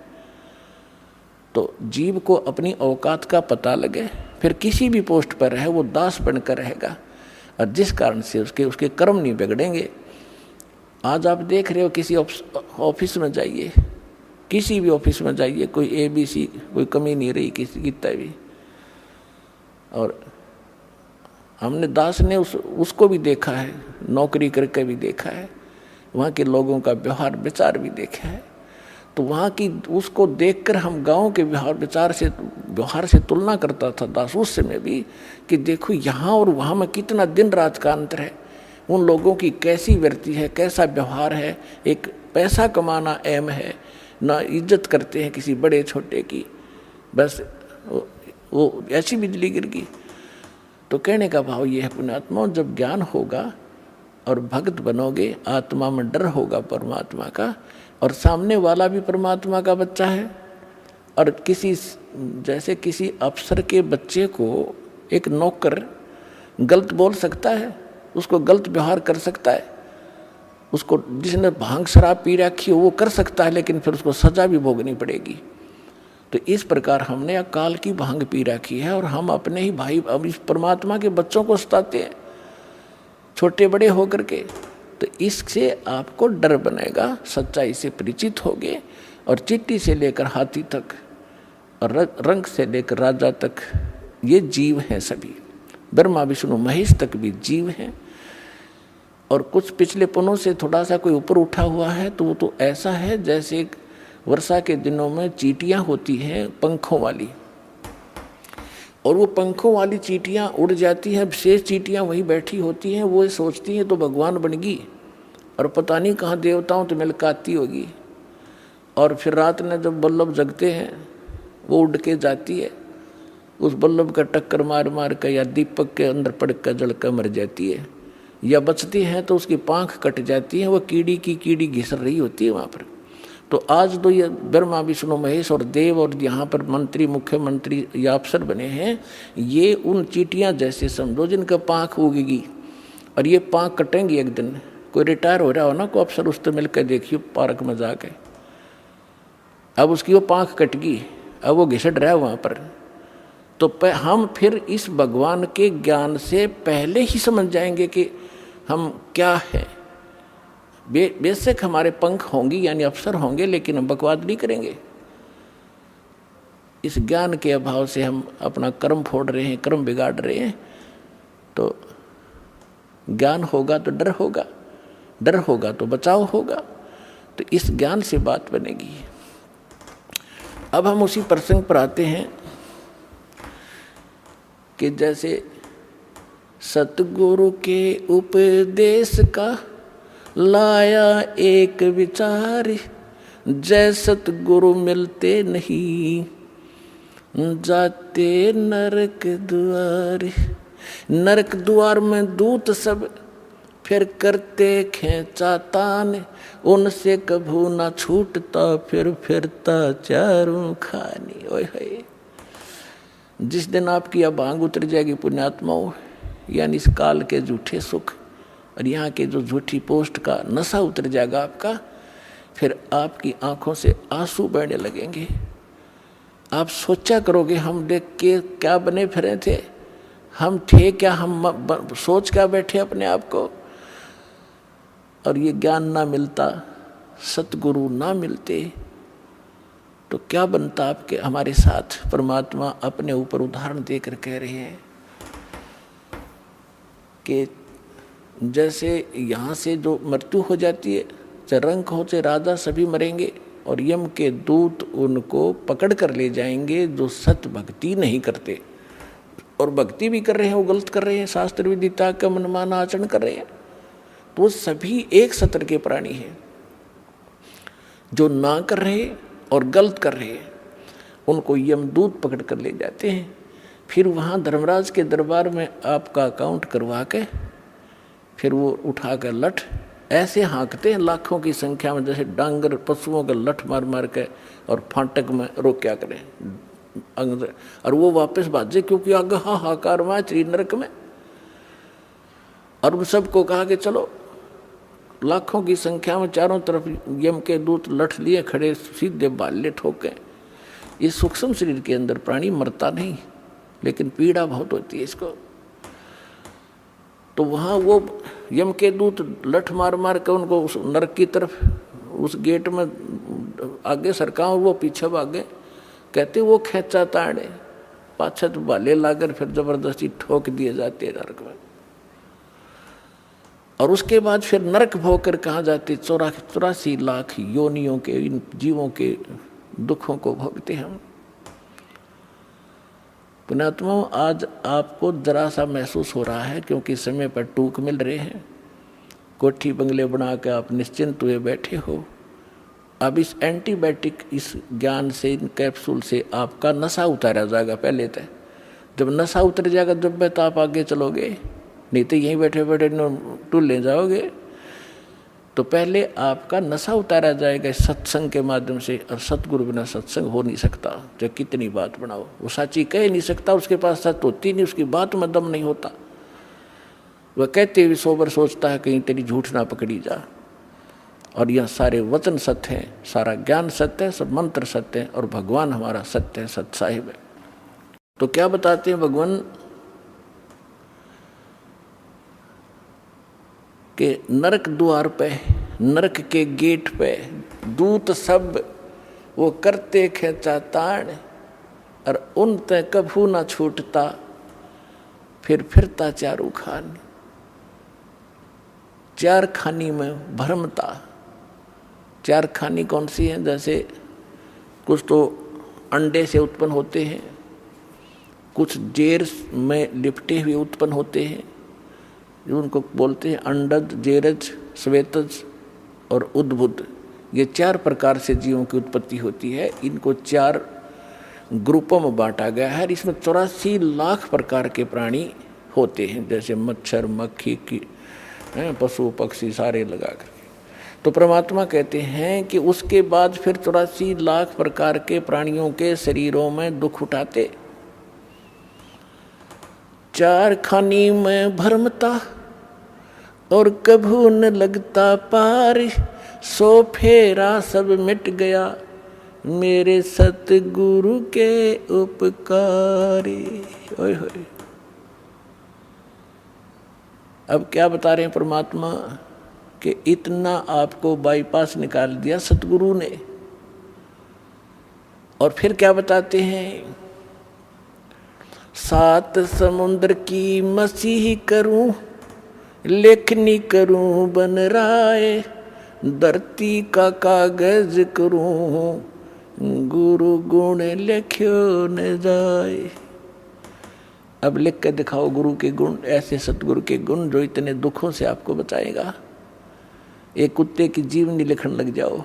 तो जीव को अपनी औकात का पता लगे, फिर किसी भी पोस्ट पर रहे वो दास बनकर रहेगा, और जिस कारण से उसके कर्म नहीं बिगड़ेंगे। आज आप देख रहे हो, किसी ऑफिस में जाइए, किसी भी ऑफिस में जाइए, कोई ABC कोई कमी नहीं रही किसी की भी। और हमने दास ने उसको भी देखा है, नौकरी करके भी देखा है, वहाँ के लोगों का व्यवहार विचार भी देखा है। तो वहाँ की उसको देखकर हम गांव के व्यवहार से तुलना करता था दास उस समय भी, कि देखो यहाँ और वहाँ में कितना दिन रात का अंतर है, उन लोगों की कैसी वृत्ति है, कैसा व्यवहार है। एक पैसा कमाना एम है, ना इज्जत करते हैं किसी बड़े छोटे की, बस वो ऐसी बिजली गिर गई। तो कहने का भाव ये है, पुण्यात्मा, जब ज्ञान होगा और भक्त बनोगे, आत्मा में डर होगा परमात्मा का, और सामने वाला भी परमात्मा का बच्चा है। और जैसे किसी अफसर के बच्चे को एक नौकर गलत बोल सकता है, उसको गलत व्यवहार कर सकता है, उसको जिसने भांग शराब पी रखी हो वो कर सकता है, लेकिन फिर उसको सजा भी भोगनी पड़ेगी। तो इस प्रकार हमने अकाल की भांग पी रखी है, और हम अपने ही भाई अब इस परमात्मा के बच्चों को सताते हैं छोटे बड़े होकर के। तो इससे आपको डर बनेगा, सच्चाई से परिचित होगे, और चींटी से लेकर हाथी तक और रंग से लेकर राजा तक ये जीव हैं सभी, ब्रह्मा विष्णु महेश तक भी जीव हैं। और कुछ पिछले पनों से थोड़ा सा कोई ऊपर उठा हुआ है तो वो तो ऐसा है जैसे वर्षा के दिनों में चींटियां होती हैं पंखों वाली, और वो पंखों वाली चींटियां उड़ जाती हैं, शेष चींटियां वहीं बैठी होती हैं, वो सोचती हैं तो भगवान बन गई, और पता नहीं कहाँ देवताओं तो मिलकाती होगी। और फिर रात में जब बल्लभ जगते हैं वो उड़ के जाती है, उस बल्लभ का टक्कर मार मार कर या दीपक के अंदर पड़ कर जल कर मर जाती है, या बचती है तो उसकी पाँख कट जाती है, वो कीड़ी की कीड़ी घिस रही होती है वहाँ पर। तो आज तो ये ब्रह्मा विष्णु महेश और देव और यहाँ पर मंत्री मुख्यमंत्री या अफसर बने हैं, ये उन चींटियाँ जैसे समझो जिनका पाँख उगेगी और ये पाँख कटेंगी एक दिन। कोई रिटायर हो रहा हो ना, कोई अफसर उससे मिलकर देखिए पार्क में जाके, अब उसकी वो पाँख कट गई, अब वो घिसट रहा है वहाँ पर। तो हम फिर इस भगवान के ज्ञान से पहले ही समझ जाएंगे कि हम क्या है। बेशक हमारे पंख होंगे यानी अफसर होंगे, लेकिन हम बकवाद नहीं करेंगे। इस ज्ञान के अभाव से हम अपना कर्म फोड़ रहे हैं, कर्म बिगाड़ रहे हैं। तो ज्ञान होगा तो डर होगा, डर होगा तो बचाव होगा। तो इस ज्ञान से बात बनेगी। अब हम उसी प्रसंग पर आते हैं कि जैसे सतगुरु के उपदेश का लाया एक विचार, जय सतगुरु मिलते नहीं जाते नरक द्वार। नरक द्वार में दूत सब फिर करते खेचा तान, उनसे कभू ना छूटता फिर फिरता चारों खानी। ओए होए, जिस दिन आपकी अभांग उतर जाएगी पुण्यात्माओं, यानी इस काल के झूठे सुख और यहाँ के जो झूठी पोस्ट का नशा उतर जाएगा आपका, फिर आपकी आंखों से आंसू बहने लगेंगे। आप सोचा करोगे हम देख के क्या बने फिरे थे, हम थे क्या, हम सोच क्या बैठे अपने आप को। और ये ज्ञान ना मिलता, सतगुरु ना मिलते तो क्या बनता आपके हमारे साथ। परमात्मा अपने ऊपर उदाहरण देकर कह रहे हैं कि जैसे यहाँ से जो मृत्यु हो जाती है, चाहे रंक हो चाहे राजा, सभी मरेंगे और यम के दूत उनको पकड़ कर ले जाएंगे जो सत भक्ति नहीं करते। और भक्ति भी कर रहे हैं वो गलत कर रहे हैं, शास्त्र विधि त्याग का मनमाना आचरण कर रहे हैं। तो सभी एक सत्र के प्राणी हैं। जो ना कर रहे और गलत कर रहे हैं उनको यमदूत पकड़ कर ले जाते हैं। फिर वहाँ धर्मराज के दरबार में आपका अकाउंट करवा के फिर वो उठा कर लठ ऐसे हाँकते हैं लाखों की संख्या में, जैसे डांगर पशुओं का लठ मार मार के और फाटक में रोक क्या करें और वो वापस भाजे, क्योंकि आगे हाहाकार में त्रि नरक में। और उन सबको कहा कि चलो, लाखों की संख्या में चारों तरफ यम के दूत लठ लिए खड़े, सीधे बाले ठोके। इस सूक्ष्म शरीर के अंदर प्राणी मरता नहीं, लेकिन पीड़ा बहुत होती है इसको। तो वहाँ वो यम के दूत लठ मार मार के उनको उस नरक की तरफ, उस गेट में आगे सरका और वो पीछे भागे। कहते वो खेचा ताड़े पाछे तो बाले लाकर फिर जबरदस्ती ठोक दिए जाते हैं नरक में। और उसके बाद फिर नरक भोग कर कहाँ जाते, 84 लाख योनियों के इन जीवों के दुखों को भोगते हम। पुण्यात्मा, आज आपको जरा सा महसूस हो रहा है क्योंकि समय पर टूक मिल रहे हैं, कोठी बंगले बना के आप निश्चिंत हुए बैठे हो। अब इस एंटीबायोटिक, इस ज्ञान से, इन कैप्सूल से आपका नशा उतारा जाएगा। पहले तो जब नशा उतर जाएगा जब तो आप आगे चलोगे, नहीं तो यहीं बैठे बैठे टूल ले जाओगे। तो पहले आपका नशा उतारा जाएगा सत्संग के माध्यम से। और सतगुरु बिना सत्संग हो नहीं सकता, चाहे कितनी बात बनाओ, वो साची कह नहीं सकता, उसके पास सच होती नहीं, उसकी बात में दम नहीं होता। वह कहते हुए सोबर सोचता है कहीं तेरी झूठ ना पकड़ी जा। और यह सारे वचन सत्य हैं, सारा ज्ञान सत्य है, सब मंत्र सत्य है और भगवान हमारा सत्य है, सत साहिब है। तो क्या बताते हैं भगवान कि नरक द्वार पे, नरक के गेट पे दूत सब वो करते खेचा ताड़, और उन ते कभू ना छूटता फिर फिरता चारू खान। चार खानी में भरमता। चार खानी कौन सी है? जैसे कुछ तो अंडे से उत्पन्न होते हैं, कुछ जेर में लिपटे हुए उत्पन्न होते हैं, जो उनको बोलते हैं अंडज, जेरज, श्वेतज और उद्भुत। ये चार प्रकार से जीवों की उत्पत्ति होती है। इनको चार ग्रुपों में बांटा गया है। इसमें 84 लाख प्रकार के प्राणी होते हैं, जैसे मच्छर, मक्खी की, पशु पक्षी सारे लगा कर। तो परमात्मा कहते हैं कि उसके बाद फिर 84 लाख प्रकार के प्राणियों के शरीरों में दुख उठाते। 4 खानी में भरमता और कभू न लगता पार, 100 फेरा सब मिट गया मेरे सतगुरु के उपकारी। ओए होए। अब क्या बता रहे हैं परमात्मा कि इतना आपको बाईपास निकाल दिया सतगुरु ने। और फिर क्या बताते हैं, 7 समुद्र की मसीह करूं, लेखनी करूं बन राय, धरती का कागज करूं, गुरु गुण लिख्यो न जाए। अब लिख के दिखाओ गुरु के गुण, ऐसे सतगुरु के गुण जो इतने दुखों से आपको बचाएगा। एक कुत्ते की जीवनी लिखने लग जाओ,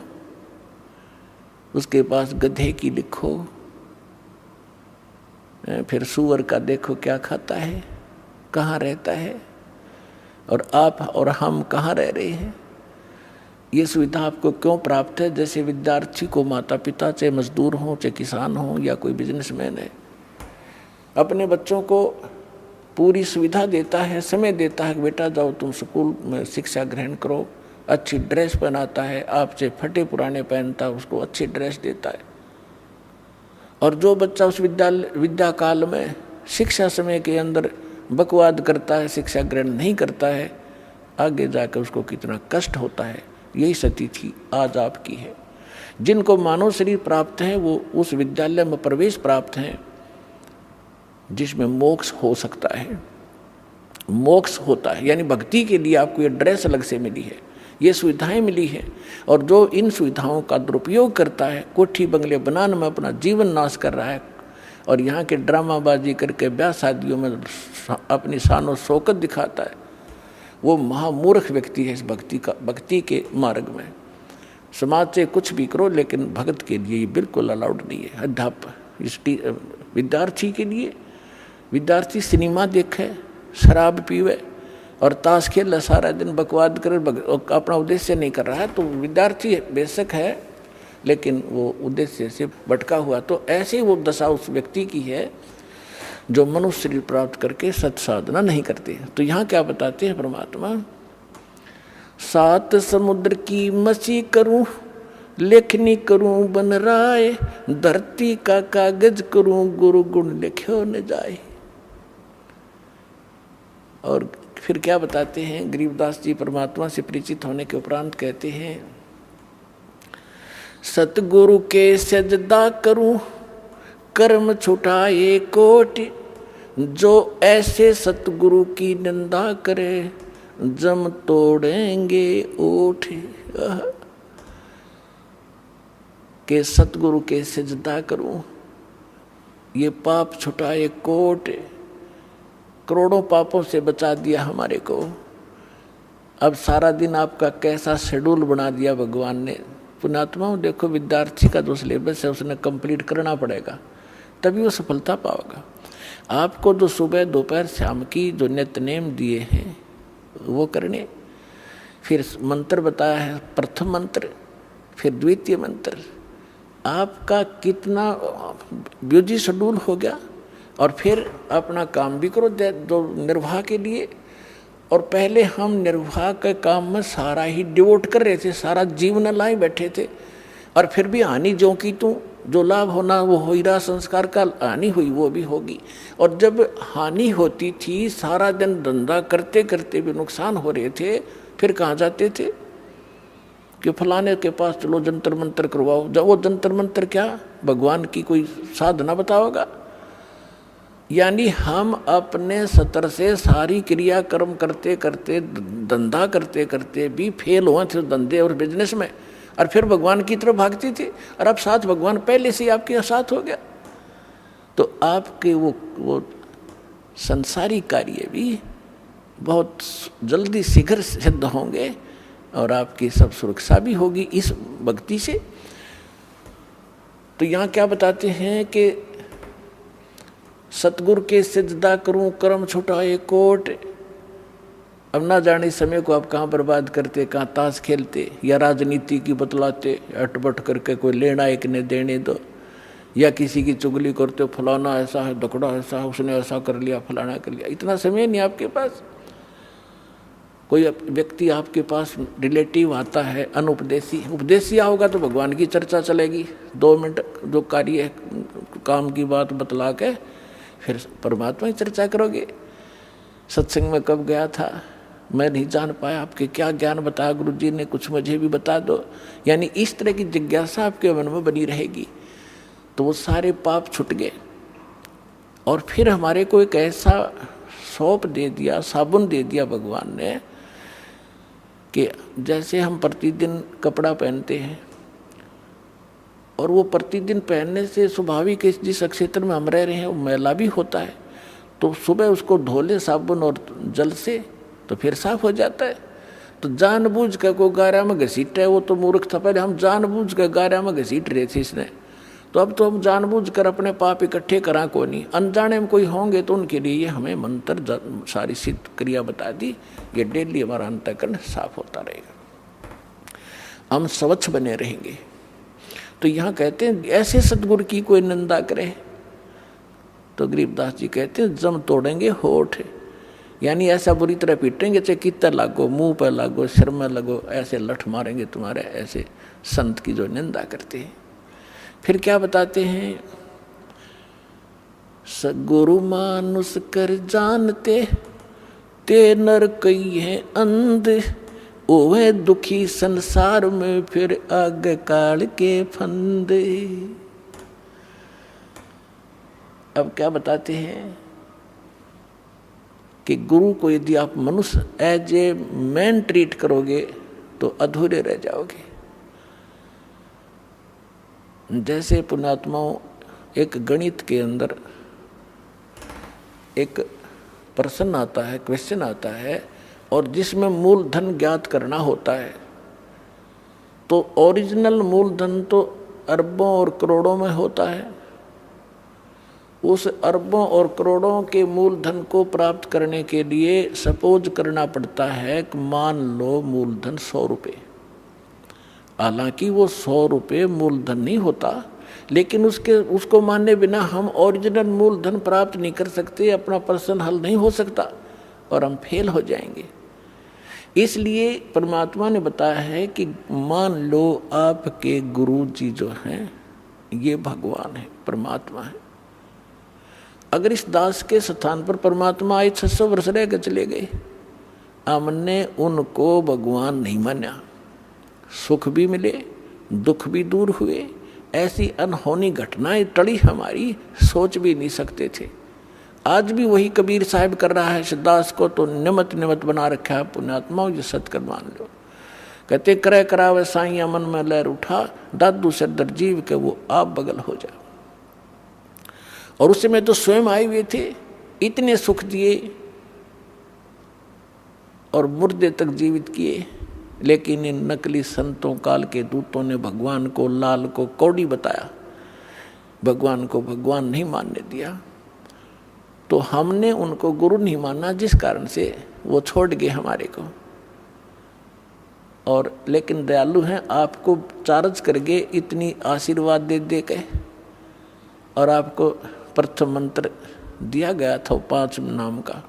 उसके पास गधे की लिखो, फिर सूअर का देखो क्या खाता है, कहाँ रहता है, और आप और हम कहाँ रह रहे हैं। ये सुविधा आपको क्यों प्राप्त है? जैसे विद्यार्थी को माता पिता, चाहे मजदूर हो, चाहे किसान हो, या कोई बिजनेसमैन है, अपने बच्चों को पूरी सुविधा देता है, समय देता है कि बेटा जाओ तुम स्कूल में शिक्षा ग्रहण करो, अच्छी ड्रेस पहनाता है, आपसे फटे पुराने पहनता है, उसको अच्छी ड्रेस देता है। और जो बच्चा उस विद्या काल में शिक्षा समय के अंदर बकवाद करता है, शिक्षा ग्रहण नहीं करता है, आगे जाकर उसको कितना कष्ट होता है। यही स्थिति आज आपकी है। जिनको मानव शरीर प्राप्त है वो उस विद्यालय में प्रवेश प्राप्त हैं जिसमें मोक्ष हो सकता है, मोक्ष होता है। यानी भक्ति के लिए आपको ये ड्रेस अलग से मिली है, ये सुविधाएं मिली है। और जो इन सुविधाओं का दुरुपयोग करता है, कोठी बंगले बनाने में अपना जीवन नाश कर रहा है, और यहाँ के ड्रामाबाजी करके ब्याह शादियों में अपनी शान और शौकत दिखाता है, वो महामूर्ख व्यक्ति है इस भक्ति के मार्ग में। समाज से कुछ भी करो, लेकिन भगत के लिए ये बिल्कुल अलाउड नहीं है। अध्यापक इस विद्यार्थी के लिए, विद्यार्थी सिनेमा देखे, शराब पीवे और ताश खेले, सारा दिन बकवाद करे, अपना उद्देश्य नहीं कर रहा है, तो विद्यार्थी बेशक है लेकिन वो उद्देश्य से भटका हुआ। तो ऐसे वो दशा उस व्यक्ति की है जो मनुष्य शरीर प्राप्त करके सत साधना नहीं करते। तो यहाँ क्या बताते हैं परमात्मा, 7 समुद्र की मसी करूं, लेखनी करूं बन राय, धरती का कागज करूं, गुरु गुण लिख्यो न जाए। और फिर क्या बताते हैं, गरीबदास जी परमात्मा से परिचित होने के उपरांत कहते हैं, सतगुरु के सजदा करूं, कर्म छुटाए कोटि, जो ऐसे सतगुरु की निंदा करे, जम तोड़ेंगे ओठ। के सतगुरु के सजदा करूं, ये पाप छुटाए कोट, करोड़ों पापों से बचा दिया हमारे को। अब सारा दिन आपका कैसा शेड्यूल बना दिया भगवान ने। पुण्यात्माओं देखो, विद्यार्थी का जो सिलेबस है उसने कंप्लीट करना पड़ेगा, तभी वो सफलता पाओगा। आपको जो सुबह दोपहर शाम की जो नित्यनेम दिए हैं वो करने, फिर मंत्र बताया है, प्रथम मंत्र, फिर द्वितीय मंत्र, आपका कितना बिजी शेड्यूल हो गया। और फिर अपना काम भी करो जो निर्वाह के लिए। और पहले हम निर्वाह के काम में सारा ही डिवोट कर रहे थे, सारा जीवन लाए बैठे थे, और फिर भी हानि जो की तू, जो लाभ होना वो हो ही रहा, संस्कार का हानि हुई वो भी होगी। और जब हानि होती थी, सारा दिन धंधा करते करते भी नुकसान हो रहे थे, फिर कहाँ जाते थे कि फलाने के पास चलो जंतर मंतर करवाओ। जब वो जंतर मंतर क्या, भगवान की कोई साधना बताओगा। यानी हम अपने स्तर से सारी क्रिया कर्म करते करते, धंधा करते करते भी फेल हुए थे धंधे और बिजनेस में, और फिर भगवान की तरफ भागती थी। और अब साथ भगवान पहले से आपके साथ हो गया, तो आपके वो संसारी कार्य भी बहुत जल्दी शीघ्र सिद्ध होंगे, और आपकी सब सुरक्षा भी होगी इस भक्ति से। तो यहाँ क्या बताते हैं कि सतगुरु के सिजदा करूं, कर्म छुटाए कोट, अब ना जाने समय को आप कहाँ बर्बाद करते, कहाँ ताश खेलते या राजनीति की बतलाते, अटपट करके कोई लेना एक ने देने दो, या किसी की चुगली करते हो, फलाना ऐसा है, दकड़ा ऐसा है, उसने ऐसा कर लिया, फलाना कर लिया। इतना समय नहीं आपके पास। कोई व्यक्ति आपके पास रिलेटिव आता है अनुपदेशी, उपदेशी होगा तो भगवान की चर्चा चलेगी, 2 मिनट जो कार्य काम की बात बतला के फिर परमात्मा की चर्चा करोगे। सत्संग में कब गया था, मैं नहीं जान पाया, आपके क्या ज्ञान बताया गुरु जी ने, कुछ मुझे भी बता दो। यानी इस तरह की जिज्ञासा आपके मन में बनी रहेगी तो वो सारे पाप छूट गए। और फिर हमारे को एक ऐसा सौंप दे दिया, साबुन दे दिया भगवान ने कि जैसे हम प्रतिदिन कपड़ा पहनते हैं और वो प्रतिदिन पहनने से स्वाभाविक जिस क्षेत्र में हम रह रहे हैं वो मैला भी होता है, तो सुबह उसको धो ले साबुन और जल से तो फिर साफ हो जाता है। तो जानबूझ कर को गारा में घसीट है, वो तो मूर्ख था, पहले हम जानबूझ कर गारा में घसीट रहे थे इसने, तो अब तो हम जानबूझ कर अपने पाप इकट्ठे करा को नहीं। अनजाने में कोई होंगे तो उनके लिए ये हमें मंत्र सारी सिद्ध क्रिया बता दी, ये डेली हमारा अंतःकरण साफ होता रहेगा, हम स्वच्छ बने रहेंगे। तो यहाँ कहते हैं ऐसे सदगुरु की कोई निंदा करे तो गरीबदास जी कहते हैं जम तोड़ेंगे होठ, यानी ऐसा बुरी तरह पीटेंगे, चाहे कितना लागो, मुंह पर लागो, सिर में लगो, ऐसे लठ मारेंगे तुम्हारे, ऐसे संत की जो निंदा करते हैं। फिर क्या बताते हैं, सगुरु मानुष कर जानते ते नर कई है अंध, ओवे दुखी संसार में फिर आग काल के फंदे। अब क्या बताते हैं कि गुरु को यदि आप मनुष्य एज ए मैन ट्रीट करोगे तो अधूरे रह जाओगे। जैसे पुण्यात्माओं, एक गणित के अंदर एक प्रश्न आता है, क्वेश्चन आता है, और जिसमें मूलधन ज्ञात करना होता है, तो ओरिजिनल मूलधन तो अरबों और करोड़ों में होता है। उस अरबों और करोड़ों के मूलधन को प्राप्त करने के लिए सपोज करना पड़ता है कि मान लो मूलधन 100 रुपये। हालांकि वो 100 रुपये मूलधन नहीं होता, लेकिन उसको मानने बिना हम ओरिजिनल मूलधन प्राप्त नहीं कर सकते, अपना प्रश्न हल नहीं हो सकता और हम फेल हो जाएंगे। इसलिए परमात्मा ने बताया है कि मान लो आपके गुरु जी जो हैं ये भगवान है, परमात्मा है। अगर इस दास के स्थान पर परमात्मा आए 600 वर्ष रह के चले गए, हमने उनको भगवान नहीं माना, सुख भी मिले, दुख भी दूर हुए, ऐसी अनहोनी घटनाएं टली हमारी, सोच भी नहीं सकते थे। आज भी वही कबीर साहब कर रहा है, दास को तो निमत निमत बना रखा है। पुण्यात्माओं ये सत्कर मान लो, कहते करे करावे साइया मन में लहर उठा, दादू से दरजीव के वो आप बगल हो जा। और उस समय तो स्वयं आए हुए थे, इतने सुख दिए और मुर्दे तक जीवित किए, लेकिन इन नकली संतों काल के दूतों ने भगवान को, लाल को कौड़ी बताया, भगवान को भगवान नहीं मानने दिया। तो हमने उनको गुरु नहीं माना, जिस कारण से वो छोड़ गए हमारे को। और लेकिन दयालु हैं, आपको चार्ज करके इतनी आशीर्वाद दे दे के, और आपको प्रथम मंत्र दिया गया था 5 नाम का,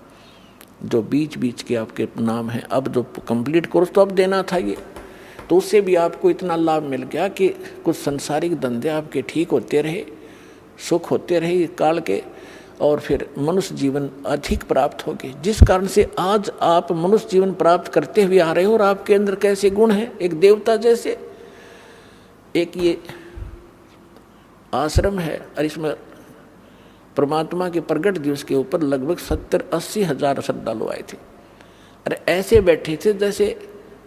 जो बीच बीच के आपके नाम है। अब जो कंप्लीट कोर्स तो अब देना था ये, तो उससे भी आपको इतना लाभ मिल गया कि कुछ संसारिक धंधे आपके ठीक होते रहे, सुख होते रहे काल के, और फिर मनुष्य जीवन अधिक प्राप्त हो गए, जिस कारण से आज आप मनुष्य जीवन प्राप्त करते हुए आ रहे हो। और आपके अंदर कैसे गुण हैं, एक देवता जैसे। एक ये आश्रम है और इसमें परमात्मा के प्रगट दिवस के ऊपर लगभग 70-80 हजार श्रद्धालु आए थे। अरे ऐसे बैठे थे जैसे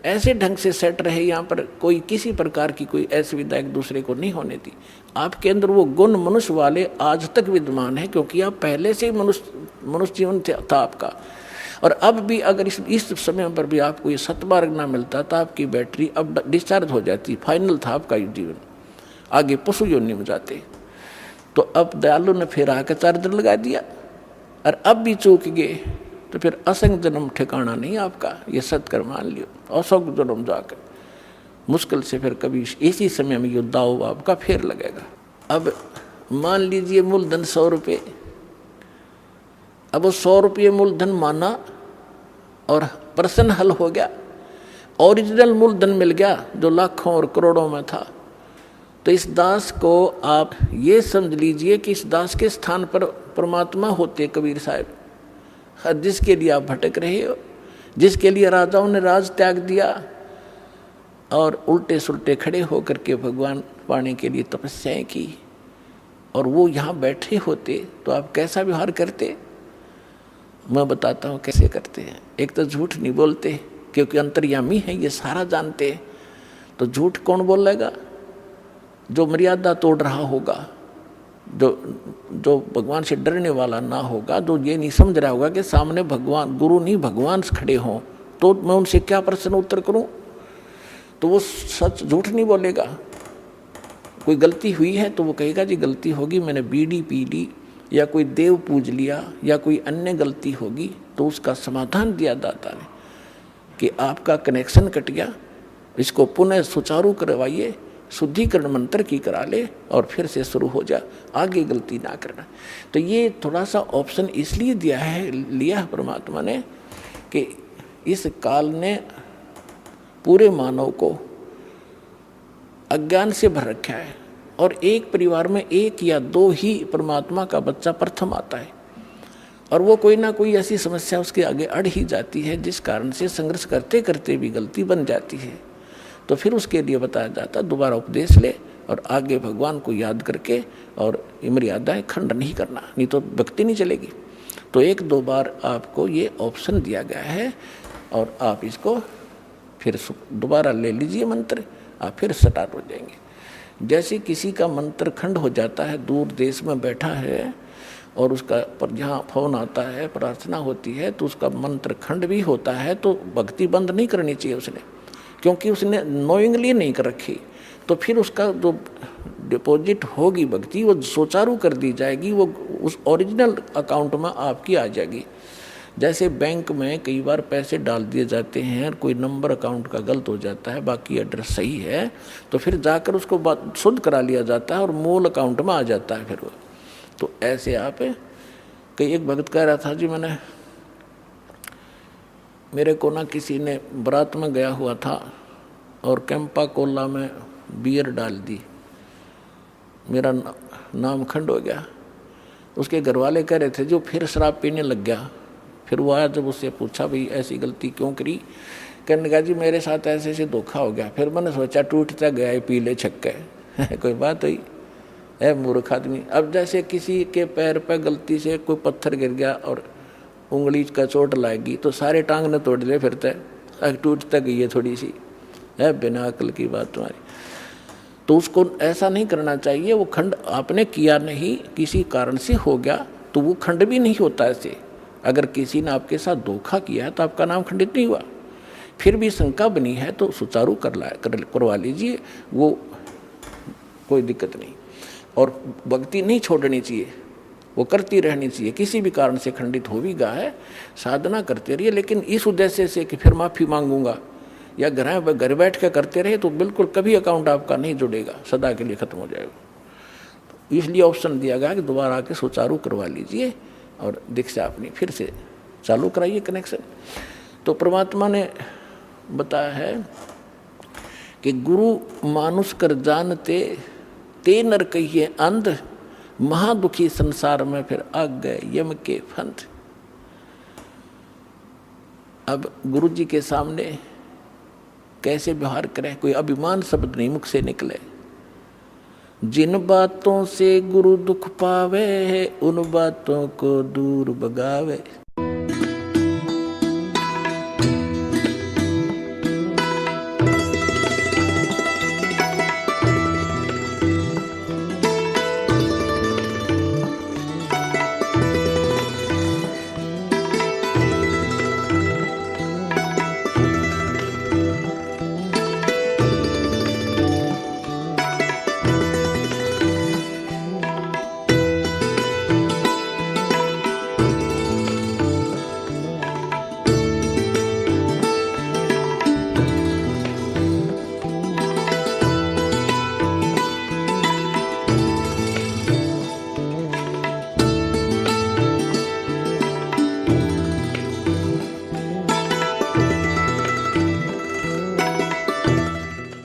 ऐसे ढंग से सेट रहे, यहाँ पर कोई किसी प्रकार की कोई असुविधा एक दूसरे को नहीं होने दी। आपके अंदर वो गुण मनुष्य वाले आज तक विद्यमान है, क्योंकि आप पहले से ही मनुष्य जीवन था आपका। और अब भी अगर इस समय पर भी आपको ये सतमार्ग ना मिलता तो आपकी बैटरी अब डिस्चार्ज हो जाती, फाइनल था आपका जीवन, आगे पशु योनि में जाते। तो अब दयालु ने फिर आकर चार्जर लगा दिया, और अब भी चूक गए तो फिर असंग जन्म ठिकाना नहीं आपका, ये सत्कर मान लियो। असंग जन्म जाकर मुश्किल से फिर कभी इसी समय में ये दाव आपका फिर लगेगा। अब मान लीजिए मूलधन 100 रुपये, अब वो 100 रुपये मूलधन माना और प्रश्न हल हो गया, ओरिजिनल मूलधन मिल गया जो लाखों और करोड़ों में था। तो इस दास को आप ये समझ लीजिए कि इस दास के स्थान पर परमात्मा होते कबीर साहब, जिसके लिए आप भटक रहे हो, जिसके लिए राजाओं ने राज त्याग दिया और उल्टे सुल्टे खड़े होकर के भगवान पाने के लिए तपस्याएं की, और वो यहाँ बैठे होते तो आप कैसा व्यवहार करते? मैं बताता हूँ कैसे करते हैं। एक तो झूठ नहीं बोलते क्योंकि अंतर्यामी है, ये सारा जानते हैं। तो झूठ कौन बोलेगा? जो मर्यादा तोड़ रहा होगा, जो भगवान से डरने वाला ना होगा, जो ये नहीं समझ रहा होगा कि सामने भगवान गुरु नहीं भगवान खड़े हों, तो मैं उनसे क्या प्रश्न उत्तर करूं? तो वो सच झूठ नहीं बोलेगा। कोई गलती हुई है तो वो कहेगा जी गलती होगी, मैंने बीड़ी पी ली या कोई देव पूज लिया या कोई अन्य गलती होगी, तो उसका समाधान दिया दाता ने कि आपका कनेक्शन कट गया, इसको पुनः सुचारू करवाइए, शुद्धिकरण मंत्र की करा ले और फिर से शुरू हो जा, आगे गलती ना करना। तो ये थोड़ा सा ऑप्शन इसलिए लिया है परमात्मा ने कि इस काल ने पूरे मानव को अज्ञान से भर रखा है, और एक परिवार में 1 या 2 ही परमात्मा का बच्चा प्रथम आता है, और वो कोई ना कोई ऐसी समस्या उसके आगे अड़ ही जाती है जिस कारण से संघर्ष करते करते भी गलती बन जाती है। तो फिर उसके लिए बताया जाता दोबारा उपदेश ले और आगे भगवान को याद करके और मर्यादाएं खंड नहीं करना, नहीं तो भक्ति नहीं चलेगी। तो 1-2 बार आपको ये ऑप्शन दिया गया है और आप इसको फिर दोबारा ले लीजिए मंत्र, आप फिर स्टार्ट हो जाएंगे। जैसे किसी का मंत्र खंड हो जाता है, दूर देश में बैठा है और उसका पर जहाँ फोन आता है, प्रार्थना होती है, तो उसका मंत्र खंड भी होता है, तो भक्ति बंद नहीं करनी चाहिए उसने, क्योंकि उसने नोइंगली नहीं कर रखी। तो फिर उसका जो डिपॉजिट होगी भक्ति वो सुचारू कर दी जाएगी, वो उस ओरिजिनल अकाउंट में आपकी आ जाएगी। जैसे बैंक में कई बार पैसे डाल दिए जाते हैं, कोई नंबर अकाउंट का गलत हो जाता है, बाकी एड्रेस सही है, तो फिर जाकर उसको शुद्ध करा लिया जाता है और मूल अकाउंट में आ जाता है फिर वो। तो ऐसे आप कई एक भक्त कह रहा था जी मेरे को ना किसी ने बारात में गया हुआ था और कैंपा कोला में बियर डाल दी, मेरा नाम खंड हो गया। उसके घर वाले कह रहे थे जो फिर शराब पीने लग गया। फिर वो आया, जब उससे पूछा भाई ऐसी गलती क्यों करी, कहने लगा जी मेरे साथ ऐसे ऐसे धोखा हो गया। फिर मैंने सोचा टूटता गया पी ले छक्के कोई बात हुई है मूर्ख आदमी। अब जैसे किसी के पैर पर गलती से कोई पत्थर गिर गया और उंगली का चोट लाएगी तो सारे टांग ने तोड़ ले फिरते, टूटता गई है थोड़ी सी, है बिना अकल की बात तुम्हारी। तो उसको ऐसा नहीं करना चाहिए। वो खंड आपने किया नहीं, किसी कारण से हो गया तो वो खंड भी नहीं होता ऐसे। अगर किसी ने आपके साथ धोखा किया है तो आपका नाम खंडित नहीं हुआ। फिर भी शंका बनी है तो सुचारू करवा लीजिए, वो कोई दिक्कत नहीं। और भक्ति नहीं छोड़नी चाहिए, वो करती रहनी चाहिए। किसी भी कारण से खंडित हो भी गया है, साधना करते रहिए, लेकिन इस उद्देश्य से कि फिर माफ़ी मांगूंगा या घर बैठ के करते रहे तो बिल्कुल कभी अकाउंट आपका नहीं जुड़ेगा, सदा के लिए खत्म हो जाएगा। इसलिए ऑप्शन दिया गया कि दोबारा आके सुचारू करवा लीजिए और दीक्षा अपनी फिर से चालू कराइए कनेक्शन। तो परमात्मा ने बताया है कि गुरु मानुष कर जानते ते नर कहिए अंध, महादुखी संसार में फिर आग गए यम के फंद। अब गुरु जी के सामने कैसे व्यवहार करें, कोई अभिमान शब्द नहीं मुख से निकले। जिन बातों से गुरु दुख पावे, उन बातों को दूर भगावे।